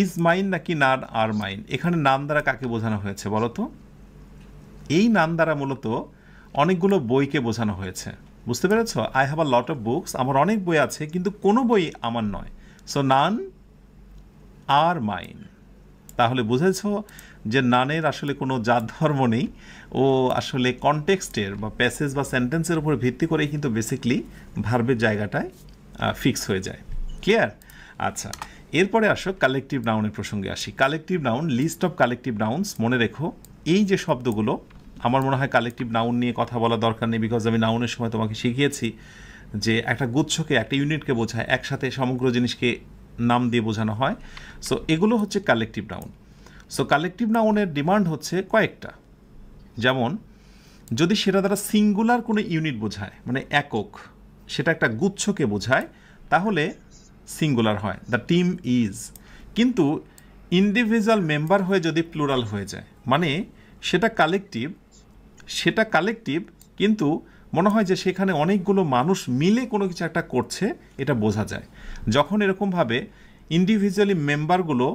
ইজ মাইন নাকি নান আর মাইন, এখানে নান দ্বারা কাকে বোঝানো হয়েছে বলো তো? এই নান দ্বারা মূলত অনেকগুলো বইকে বোঝানো হয়েছে, বুঝতে পেরেছ? I have a lot of books, আমার অনেক বই আছে কিন্তু কোনো বই আমার নয়। So naan are mine. তাহলে বুঝেছ যে নানের আসলে কোনো জাত ধর্ম নেই, ও আসলে কনটেক্সটের বা প্যাসেজ বা সেন্টেন্সের উপর ভিত্তি করেই কিন্তু বেসিকলি ভার্বের জায়গাটায় ফিক্স হয়ে যায়। ক্লিয়ার? আচ্ছা, এরপরে আসো কালেকটিভ নাউনের প্রসঙ্গে আসি। Collective noun, list of collective nouns. মনে রেখো এই যে শব্দগুলো, আমার মনে হয় কালেকটিভ নাউন নিয়ে কথা বলা দরকার নেই, বিকজ আমি নাউনের সময় তোমাকে শিখিয়েছি যে একটা গুচ্ছকে, একটা ইউনিটকে বোঝায়, একসাথে সমগ্র জিনিসকে নাম দিয়ে বোঝানো হয়। সো এগুলো হচ্ছে কালেকটিভ নাউন। সো কালেকটিভ নাউনের ডিমান্ড হচ্ছে কয়েকটা, যেমন যদি সেটা দ্বারা সিঙ্গুলার কোনো ইউনিট বোঝায়, মানে একক, সেটা একটা গুচ্ছকে বোঝায়, তাহলে সিঙ্গুলার হয়, দ্য টিম ইজ। কিন্তু ইন্ডিভিজুয়াল মেম্বার হয়ে যদি প্লুরাল হয়ে যায়, মানে সেটা কালেকটিভ কিন্তু মনে হয় যে সেখানে অনেকগুলো মানুষ মিলে কোনো কিছু একটা করছে, এটা বোঝা যায়। যখন এরকমভাবে ইন্ডিভিজুয়ালি মেম্বারগুলো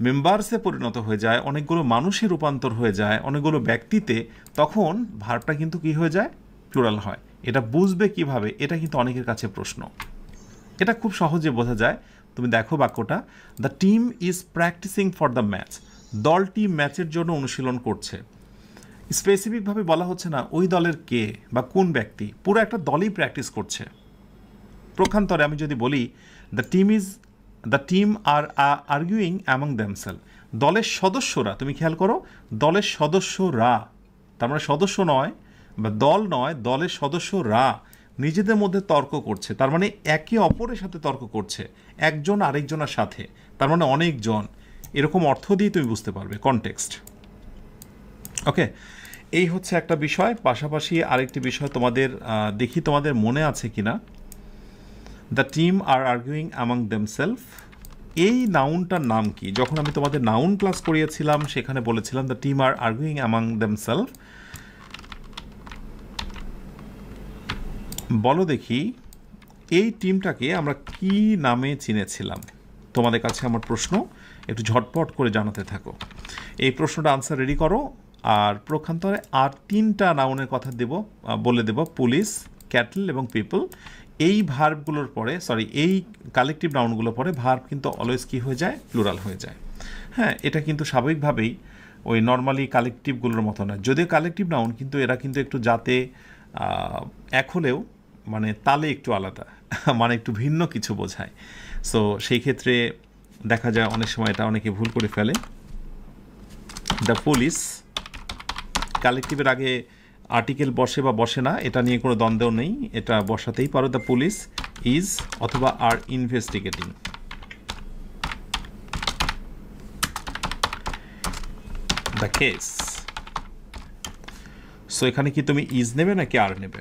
মেম্বার্সে পরিণত হয়ে যায়, অনেকগুলো মানুষের রূপান্তর হয়ে যায়, অনেকগুলো ব্যক্তিতে, তখন ভার্বটা কিন্তু কি হয়ে যায়? প্লুরাল হয়। এটা বুঝবে কিভাবে? এটা কিন্তু অনেকের কাছে প্রশ্ন। এটা খুব সহজে বোঝা যায়। তুমি দেখো বাক্যটা, the team is practising for the match. দলটি ম্যাচের জন্য অনুশীলন করছে। স্পেসিফিকভাবে বলা হচ্ছে না ওই দলের কে বা কোন ব্যক্তি, পুরো একটা দলই প্র্যাকটিস করছে। প্রক্ষান্তরে আমি যদি বলি the team are arguing among themselves, দলের সদস্যরা, তুমি খেয়াল করো, দলের সদস্যরা, তার মানে সদস্য নয় বা দল নয়, দলের সদস্যরা নিজেদের মধ্যে তর্ক করছে, তার মানে একে অপরের সাথে তর্ক করছে, একজন আরেকজনের সাথে, তার মানে অনেকজন, এরকম অর্থ দিয়ে তুমি বুঝতে পারবে কনটেক্সট। ওকে, এই হচ্ছে একটা বিষয়। পাশাপাশি আরেকটি বিষয় তোমাদের দেখি তোমাদের মনে আছে কিনা। The team are arguing among themselves, এই নাউনটার নাম কি? যখন আমি তোমাদের নাউন ক্লাস করিয়েছিলাম সেখানে বলেছিলাম the team are arguing among themselves. বলো দেখি এই টিমটাকে আমরা কি নামে চিনেছিলাম? তোমাদের কাছে আমার প্রশ্ন, একটু ঝটপট করে জানাতে থাকো। এই প্রশ্নটা আনসার রেডি করো। আর প্রক্ষান্তরে আর 3টা নাউনের কথা বলে দেব, পুলিশ, ক্যাটল এবং পিপল। এই ভার্বগুলোর পরে, এই কালেকটিভ নাউনগুলোর পরে ভার্ব কিন্তু অলওয়েজ কী হয়ে যায়? প্লুরাল হয়ে যায়। হ্যাঁ, এটা কিন্তু স্বাভাবিকভাবেই ওই নর্মালি কালেকটিভগুলোর মতো না, যদিও কালেকটিভ নাউন, কিন্তু এরা কিন্তু একটু যাতে এক হলেও মানে তালে একটু আলাদা, মানে একটু ভিন্ন কিছু বোঝায়। সো সেই ক্ষেত্রে দেখা যায় অনেক সময় এটা অনেকে ভুল করে ফেলে। দ্য পুলিশ কালেকটিভের আগে আর্টিকেল বসে বা বসে না, এটা নিয়ে কোনো দ্বন্দ্ব নেই, এটা বসাতেই পারো। দ্য পুলিশ ইজ অথবা আর ইনভেস্টিগেটিং। দ্য কেস, সো এখানে কি তুমি ইজ নেবে নাকি আর নেবে?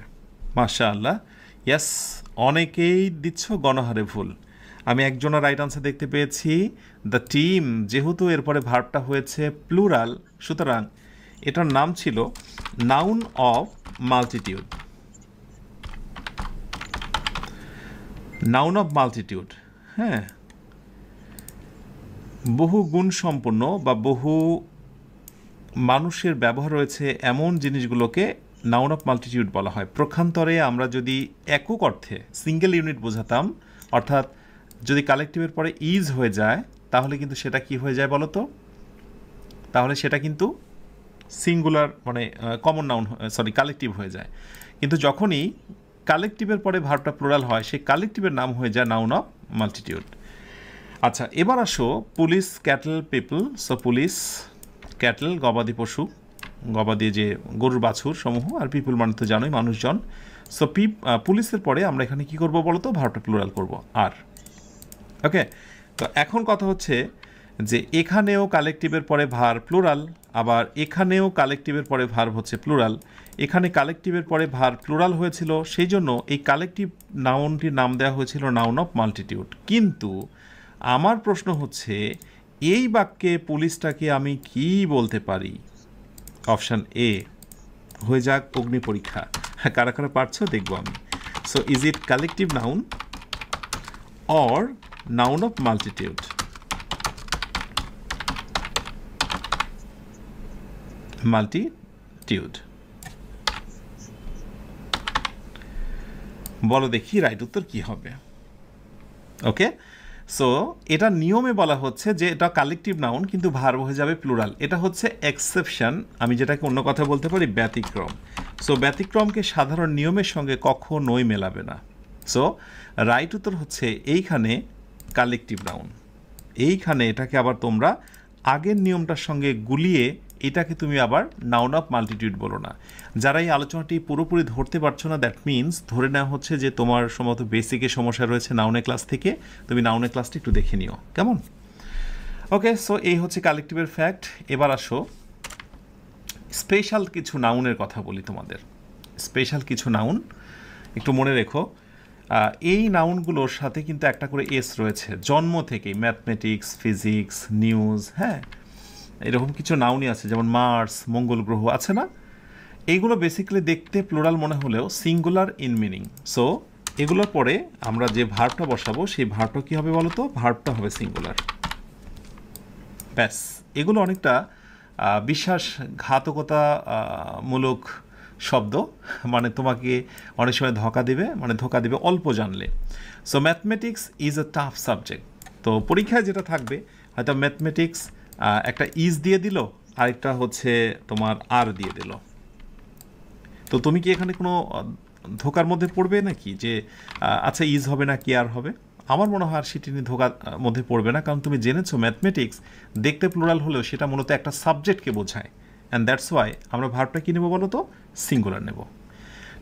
মাশাআল্লাহ, ইয়াস, অনেকেই দিচ্ছ গণহারে ভুল। আমি একজনের রাইট আনসার দেখতে পেয়েছি, দ্য টিম। যেহেতু এরপরে ভার্বটা হয়েছে প্লুরাল, সুতরাং এটার নাম ছিল noun of multitude. Noun of multitude, হ্যাঁ, বহু গুণ সম্পন্ন বা বহু মানুষের ব্যবহার রয়েছে এমন জিনিসগুলোকে নাউন অফ মাল্টিটিউড বলা হয়। প্রক্ষান্তরে আমরা যদি একক অর্থে সিঙ্গেল ইউনিট বোঝাতাম, অর্থাৎ যদি কালেকটিভের পরে ইজ হয়ে যায়, তাহলে কিন্তু সেটা কি হয়ে যায় বলো তো? তাহলে সেটা কিন্তু সিঙ্গুলার মানে কমন নাউন, কালেকটিভ হয়ে যায়। কিন্তু যখনই কালেকটিভের পরে ভার্বটা প্লুরাল হয়, সেই কালেকটিভের নাম হয়ে যায় নাউন অফ মাল্টিটিউড। আচ্ছা, এবার আসো police, cattle, people. So police, cattle গবাদি পশু, গবাদি যে গরুর বাছুর সমূহ, আর পিপল মানে তো জানোই মানুষজন। সো পুলিশের পরে আমরা এখানে কি করব বলো তো? ভার্বটা প্লুরাল করব, আর। ওকে, তো এখন কথা হচ্ছে যে এখানেও কালেকটিভের পরে ভার্ব প্লুরাল, আবার এখানেও কালেকটিভের পরে ভার্ব হচ্ছে প্লুরাল। এখানে কালেকটিভের পরে ভার্ব প্লুরাল হয়েছিল, সেই জন্য এই কালেকটিভ নাউনটির নাম দেওয়া হয়েছিল নাউন অফ মাল্টিটিউড। কিন্তু আমার প্রশ্ন হচ্ছে, এই বাক্যে পুলিশটাকে আমি কি বলতে পারি? অপশান এ হয়ে যাক অগ্নি পরীক্ষা। কারা কারা পারছো দেখবো আমি। So is it collective noun or noun of multitude? Multitude, বলো দেখি রাইট উত্তর কি হবে। ওকে, সো এটা নিয়মে বলা হচ্ছে যে এটা কালেকটিভ নাউন কিন্তু ভার্ব হয়ে যাবে প্লুরাল। এটা হচ্ছে এক্সেপশন, আমি যেটাকে অন্য কথা বলতে পারি ব্যতিক্রম। সো ব্যতিক্রমকে সাধারণ নিয়মের সঙ্গে কখনোই মেলাবে না। সো রাইট উত্তর হচ্ছে এইখানে কালেকটিভ নাউন। এইখানে এটাকে আবার তোমরা আগের নিয়মটার সঙ্গে গুলিয়ে এটাকে তুমি আবার নাউন অফ মাল্টিটিউড বলো না। যারা এই আলোচনাটি পুরোপুরি ধরতে পারছো না, দ্যাট মিনস ধরে নেওয়া হচ্ছে যে তোমার সম্ভবত বেসিকের সমস্যা রয়েছে নাউনের ক্লাস থেকে, তুমি নাউনের ক্লাসটা একটু দেখে নিও, কেমন? ওকে, সো এই হচ্ছে কালেকটিভের ফ্যাক্ট। এবার আসো স্পেশাল কিছু নাউনের কথা বলি তোমাদের। স্পেশাল কিছু নাউন একটু মনে রেখো। এই নাউনগুলোর সাথে কিন্তু একটা করে এস রয়েছে জন্ম থেকেই, ম্যাথমেটিক্স, ফিজিক্স, নিউজ, হ্যাঁ, এরকম কিছু নাউনই আছে, যেমন মার্স, মঙ্গল গ্রহ আছে না? এইগুলো বেসিক্যালি দেখতে প্লুরাল মনে হলেও সিঙ্গুলার ইন মিনিং। সো এগুলোর পরে আমরা যে ভার্বটা বসাবো সেই ভার্বটা কী হবে বলো তো? ভার্বটা হবে সিঙ্গুলার। ব্যাস, এগুলো অনেকটা বিশ্বাসঘাতকতা মূলক শব্দ, মানে তোমাকে অনেক সময় ধোঁকা দেবে অল্প জানলে। So mathematics is a tough subject. তো পরীক্ষায় যেটা থাকবে, হয়তো ম্যাথমেটিক্স একটা ইজ দিয়ে দিল, আরেকটা হচ্ছে তোমার আর দিয়ে দিল। তো তুমি কি এখানে কোনো ধোকার মধ্যে পড়বে নাকি যে আচ্ছা ইজ হবে না কি আর হবে? আমার মনে হয় আর সেটি নিয়ে ধোকার মধ্যে পড়বে না, কারণ তুমি জেনেছো ম্যাথমেটিক্স দেখতে প্লুরাল হলেও সেটা মূলত একটা সাবজেক্টকে বোঝায়, অ্যান্ড দ্যাটস ওয়াই আমরা ভার্বটা কী নেব বলো তো? সিঙ্গুলার নেব।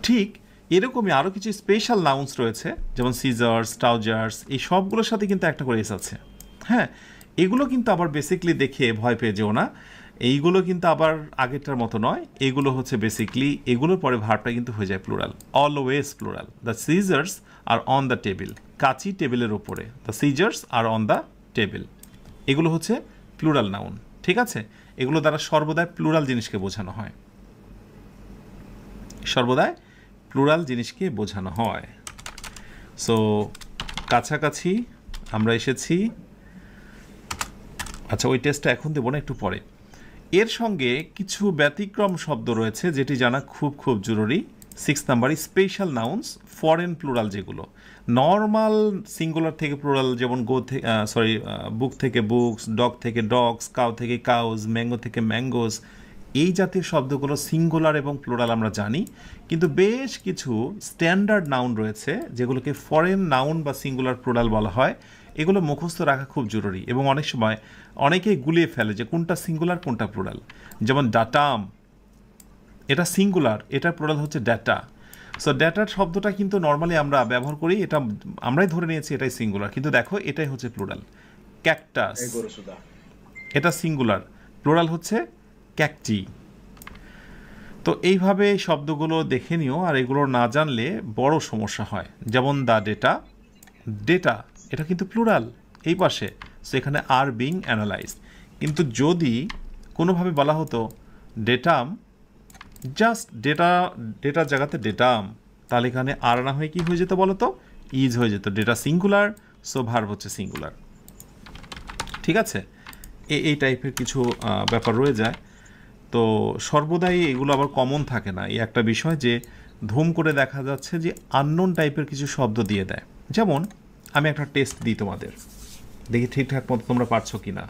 ঠিক এরকমই আরও কিছু স্পেশাল নাউন্স রয়েছে, যেমন সিজার্স, ট্রাউজার্স, এই সবগুলোর সাথে কিন্তু একটা করে এস আছে। হ্যাঁ, এগুলো কিন্তু আবার বেসিকলি দেখে ভয় পেয়ে যেও না, এইগুলো কিন্তু আবার আগেরটার মতো নয়। এগুলো হচ্ছে বেসিকলি এগুলোর পরে ভার্বটা কিন্তু হয়ে যায় plural, always plural. The scissors are on the table, কাঁচি টেবিলের ওপরে, the scissors are on the table, এগুলো হচ্ছে প্লুরাল নাউন। ঠিক আছে, এগুলো দ্বারা সর্বদাই প্লুরাল জিনিসকে বোঝানো হয়, সর্বদাই প্লুরাল জিনিসকে বোঝানো হয়। সো কাছাকাছি আমরা এসেছি। আচ্ছা, ওই টেস্টটা এখন দেবো না, একটু পরে। এর সঙ্গে কিছু ব্যতিক্রম শব্দ রয়েছে যেটি জানা খুব খুব জরুরি। 6 number, special nouns, foreign plural, যেগুলো নর্মাল সিঙ্গুলার থেকে প্লুরাল, যেমন বুক থেকে বুকস, ডগ থেকে ডগস, কাউ থেকে কাউজ, ম্যাঙ্গো থেকে ম্যাঙ্গোস, এই জাতীয় শব্দগুলো সিঙ্গুলার এবং প্লুরাল আমরা জানি, কিন্তু বেশ কিছু স্ট্যান্ডার্ড নাউন রয়েছে যেগুলোকে ফরেন নাউন বা সিঙ্গুলার প্লুরাল বলা হয়। এগুলো মুখস্থ রাখা খুব জরুরি, এবং অনেক সময় অনেকেই গুলিয়ে ফেলে যে কোনটা সিঙ্গুলার কোনটা প্লুরাল। যেমন ডাটাম, এটা সিঙ্গুলার, এটা প্লুরাল হচ্ছে ডেটা। সো ডেটার শব্দটা কিন্তু নর্মালি আমরা ব্যবহার করি, এটা আমরাই ধরে নিয়েছি এটাই সিঙ্গুলার, কিন্তু দেখো এটাই হচ্ছে প্লুরাল। ক্যাকটাস, এটা সিঙ্গুলার, প্লুরাল হচ্ছে ক্যাকটি। তো এইভাবে শব্দগুলো দেখে নিও, আর এগুলো না জানলে বড় সমস্যা হয়। যেমন দ্য ডেটা, ডেটা এটা কিন্তু প্লুরাল এই পাশে, সো এখানে আর বিং অ্যানালাইজড। কিন্তু যদি কোনোভাবে বলা হতো ডেটাম, জাস্ট ডেটার জায়গাতে ডেটাম, তাহলে এখানে আর না হয়ে কী হয়ে যেত বলো তো, ইজ হয়ে যেত। ডেটা সিঙ্গুলার, সো ভার্ব হচ্ছে সিঙ্গুলার। ঠিক আছে, এই টাইপের কিছু ব্যাপার রয়ে যায়। তো সর্বদাই এগুলো আবার কমন থাকে না, এই একটা বিষয় যে ধুম করে দেখা যাচ্ছে যে আননোন টাইপের কিছু শব্দ দিয়ে দেয়। যেমন আমি একটা টেস্ট দিই তোমাদের, দেখি ঠিকঠাক মতো তোমরা পারছো কি না।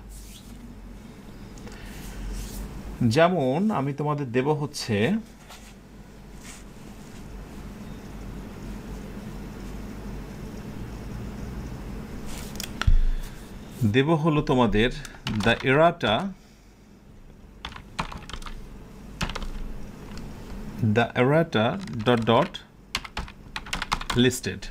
যেমন আমি তোমাদের দেব হচ্ছে হলো তোমাদের the errata, dot dot listed.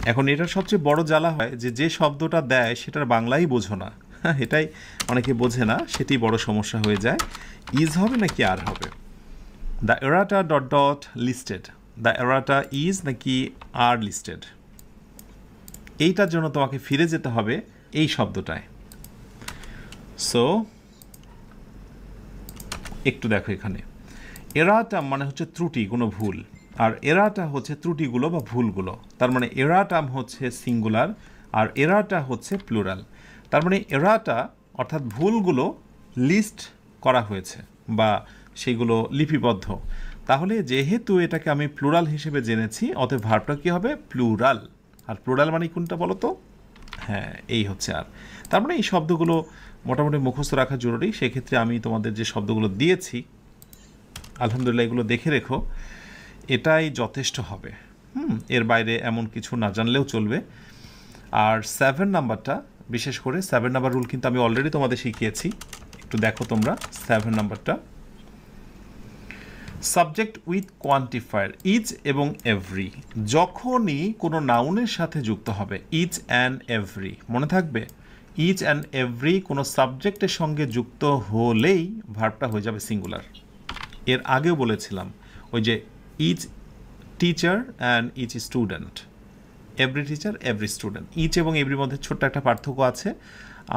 এখন এটার সবচেয়ে বড় জ্বালা হয় যে শব্দটা দেয় সেটার বাংলাই বোঝো না, এটাই অনেকে বোঝে না, সেটি বড় সমস্যা হয়ে যায়। ইজ হবে নাকি আর হবে? The errata dot dot listed, the errata is নাকি আর লিস্টেড, এইটার জন্য তোমাকে ফিরে যেতে হবে এই শব্দটায়। সো একটু দেখো, এখানে এরাটাম মানে হচ্ছে ত্রুটি, কোনো ভুল, আর এরাটা হচ্ছে ত্রুটিগুলো বা ভুলগুলো। তার মানে এরাটাম হচ্ছে সিঙ্গুলার আর এরাটা হচ্ছে প্লুরাল। তার মানে এরাটা অর্থাৎ ভুলগুলো লিস্ট করা হয়েছে বা সেগুলো লিপিবদ্ধ। তাহলে যেহেতু এটাকে আমি প্লুরাল হিসেবে জেনেছি, অতএব ভার্বটা কী হবে? প্লুরাল। আর প্লুরাল মানে কোনটা বলো তো? হ্যাঁ, এই হচ্ছে আর। তার মানে এই শব্দগুলো মোটামুটি মুখস্থ রাখা জরুরি। সেক্ষেত্রে আমি তোমাদের যে শব্দগুলো দিয়েছি, আলহামদুলিল্লাহ এগুলো দেখে রেখো, এটাই যথেষ্ট হবে। এর বাইরে এমন কিছু না জানলেও চলবে। আর 7 নাম্বারটা, বিশেষ করে 7 নাম্বার রুল কিন্তু আমি অলরেডি তোমাদের শিখিয়েছি, একটু দেখো তোমরা 7 নাম্বারটা। সাবজেক্ট উইথ কোয়ান্টিফায়ার ইচ এবং এভরি, যখনই কোনো নাউনের সাথে যুক্ত হবে ইচ অ্যান্ড এভরি, মনে থাকবে ইচ অ্যান্ড এভরি কোনো সাবজেক্টের সঙ্গে যুক্ত হলেই ভার্বটা হয়ে যাবে সিঙ্গুলার। এর আগেও বলেছিলাম ওই যে each teacher and each student, every teacher every student. Each এবং এভরির মধ্যে ছোট্ট একটা পার্থক্য আছে,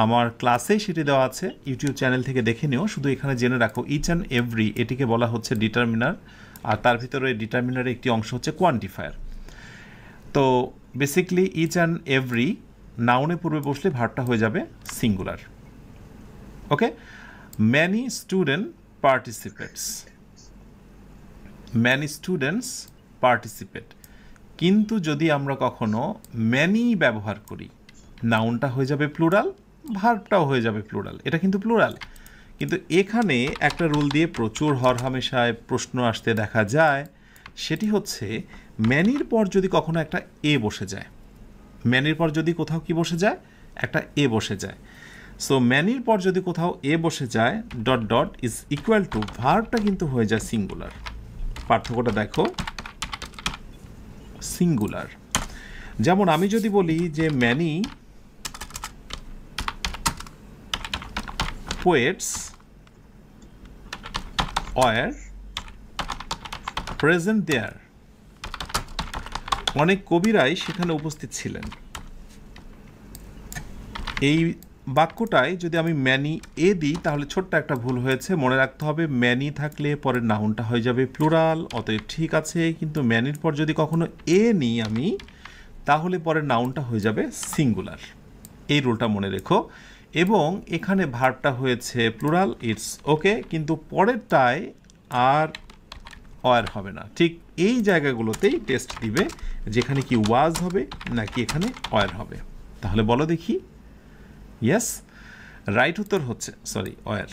আমার ক্লাসেই সেটি দেওয়া আছে, ইউটিউব চ্যানেল থেকে দেখে নিও। শুধু এখানে জেনে রাখো ইচ অ্যান্ড এভরি এটিকে বলা হচ্ছে ডিটারমিনার, আর তার ভিতরে ডিটারমিনারের একটি অংশ হচ্ছে কোয়ান্টিফায়ার। তো বেসিকলি ইচ অ্যান্ড এভরি নাউনে পূর্বে বসলে ভার্বটা হয়ে যাবে singular. Okay, many student participates, many students participate. কিন্তু যদি আমরা কখনো ম্যানি ব্যবহার করি, নাউনটা হয়ে যাবে প্লুরাল, ভার্বটাও হয়ে যাবে প্লুরাল, এটা কিন্তু প্লুরাল। কিন্তু এখানে একটা রুল দিয়ে প্রচুর হরহামেশায় প্রশ্ন আসতে দেখা যায়, সেটি হচ্ছে ম্যানির পর যদি কখনো একটা এ বসে যায়, ম্যানির পর যদি কোথাও কি বসে যায়, একটা এ বসে যায়। সো ম্যানির পর যদি কোথাও এ বসে যায়, dot dot is equal to ভার্বটা কিন্তু হয়ে যায় সিঙ্গুলার। পার্থক্যটা দেখো, সিঙ্গুলার। যেমন আমি যদি বলি যে ম্যানি পোয়েটস ওয়ার প্রেজেন্ট দেয়ার, অনেক কবিরাই সেখানে উপস্থিত ছিলেন। এই বাক্যটায় যদি আমি ম্যানি এ দিই তাহলে ছোট্ট একটা ভুল হয়েছে, মনে রাখতে হবে ম্যানি থাকলে পরের নাউনটা হয়ে যাবে প্লুরাল, অতএব ঠিক আছে। কিন্তু ম্যানির পর যদি কখনো এ নিই আমি, তাহলে পরের নাউনটা হয়ে যাবে সিঙ্গুলার। এই রুলটা মনে রেখো। এবং এখানে ভার্বটা হয়েছে প্লুরাল, ইটস ওকে, কিন্তু পরেরটায় আর অয়ার হবে না। ঠিক এই জায়গাগুলোতেই টেস্ট দিবে, যেখানে কি ওয়াজ হবে নাকি এখানে অয়ার হবে। তাহলে বলো দেখি। ইয়েস, রাইট উত্তর হচ্ছে অয়ার।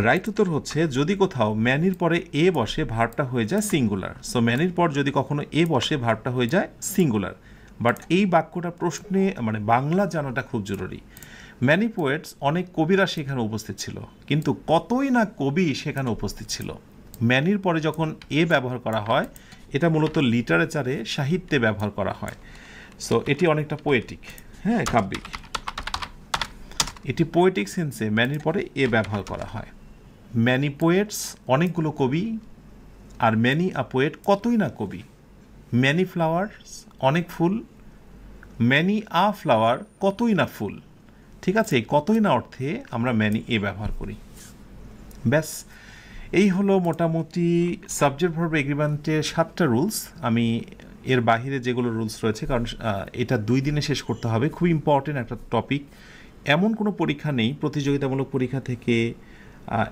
রাইট উত্তর হচ্ছে যদি কোথাও ম্যানির পরে এ বসে ভার্বটা হয়ে যায় সিঙ্গুলার। সো ম্যানির পর যদি কখনো এ বসে ভার্বটা হয়ে যায় সিঙ্গুলার। বাট এই বাক্যটা প্রশ্নে মানে বাংলা জানাটা খুব জরুরি। ম্যানি পোয়েটস, অনেক কবিরা সেখানে উপস্থিত ছিল, কিন্তু কতই না কবি সেখানে উপস্থিত ছিল। ম্যানির পরে যখন এ ব্যবহার করা হয়, এটা মূলত লিটারেচারে সাহিত্যে ব্যবহার করা হয়। সো এটি অনেকটা পোয়েটিক, হ্যাঁ, কাব্যিক। এটি পোয়েটিক সেন্সে ম্যানির পরে এ ব্যবহার করা হয়। ম্যানি পোয়েটস, অনেকগুলো কবি, আর ম্যানি আ পোয়েট, কতই না কবি। ম্যানি ফ্লাওয়ার্স, অনেক ফুল। ম্যানি আ ফ্লাওয়ার, কতই না ফুল। ঠিক আছে, এই কতই না অর্থে আমরা ম্যানি এ ব্যবহার করি। ব্যাস, এই হলো মোটামুটি সাবজেক্ট ভার্ব এগ্রিমেন্টের 7টা রুলস। আমি এর বাহিরে যেগুলো রুলস রয়েছে, কারণ এটা 2 দিনে শেষ করতে হবে, খুব ইম্পর্টেন্ট একটা টপিক। এমন কোনো পরীক্ষা নেই প্রতিযোগিতামূলক পরীক্ষা থেকে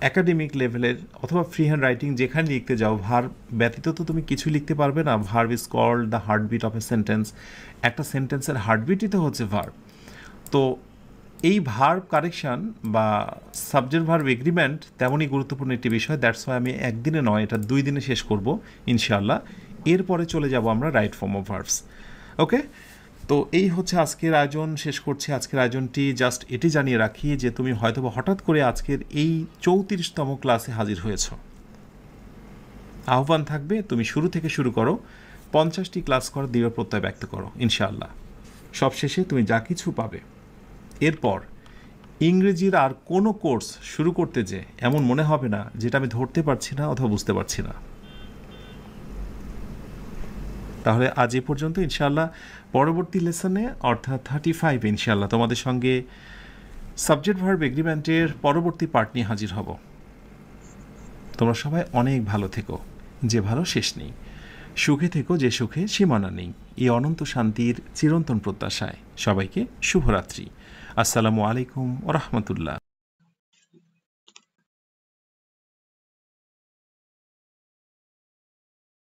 একাডেমিক লেভেলের অথবা ফ্রি হ্যান্ড রাইটিং যেখানে লিখতে যাও, ভার্ব ব্যতীত তো তুমি কিছু লিখতে পারবে না। Verb is called the heartbeat of a sentence. একটা সেন্টেন্সের হার্টবিটই তো হচ্ছে ভার্ব। তো এই ভার্ব কারেকশান বা সাবজেক্ট ভার্ব এগ্রিমেন্ট তেমনই গুরুত্বপূর্ণ একটি বিষয়। দ্যাটস ওয়াই আমি একদিনে নয়, এটা 2 দিনে শেষ করব ইনশাআল্লাহ। এরপরে চলে যাব আমরা রাইট ফর্ম অফ ভার্বস। ওকে, তো এই হচ্ছে আজকের আয়োজন। শেষ করছি আজকের আয়োজনটি। জাস্ট এটি জানিয়ে রাখি যে তুমি হয়তোবা হঠাৎ করে আজকের এই 34তম ক্লাসে হাজির হয়েছ। আহ্বান থাকবে, তুমি শুরু থেকে শুরু করো, 50টি ক্লাস করার দৃঢ় প্রত্যয় ব্যক্ত করো ইনশাআল্লাহ। সবশেষে তুমি যা কিছু পাবে। এরপর ইংরেজির আর কোনো কোর্স শুরু করতে যে এমন মনে হবে না যেটা আমি ধরতে পারছি না অথবা বুঝতে পারছি না। তাহলে আজ এ পর্যন্ত। ইনশাআল্লাহ পরবর্তী লেসনে অর্থাৎ 35 ইনশাআল্লাহ তোমাদের সঙ্গে সাবজেক্ট ভার্ব এগ্রিমেন্টের পরবর্তী পার্ট নিয়ে হাজির হব। তোমরা সবাই অনেক ভালো থেকো, যে ভালো শেষ নেই। সুখে থেকো, যে সুখে সীমানা নেই। এই অনন্ত শান্তির চিরন্তন প্রত্যাশায় সবাইকে শুভরাত্রি। আসসালামু আলাইকুম ওয়া রাহমাতুল্লাহ।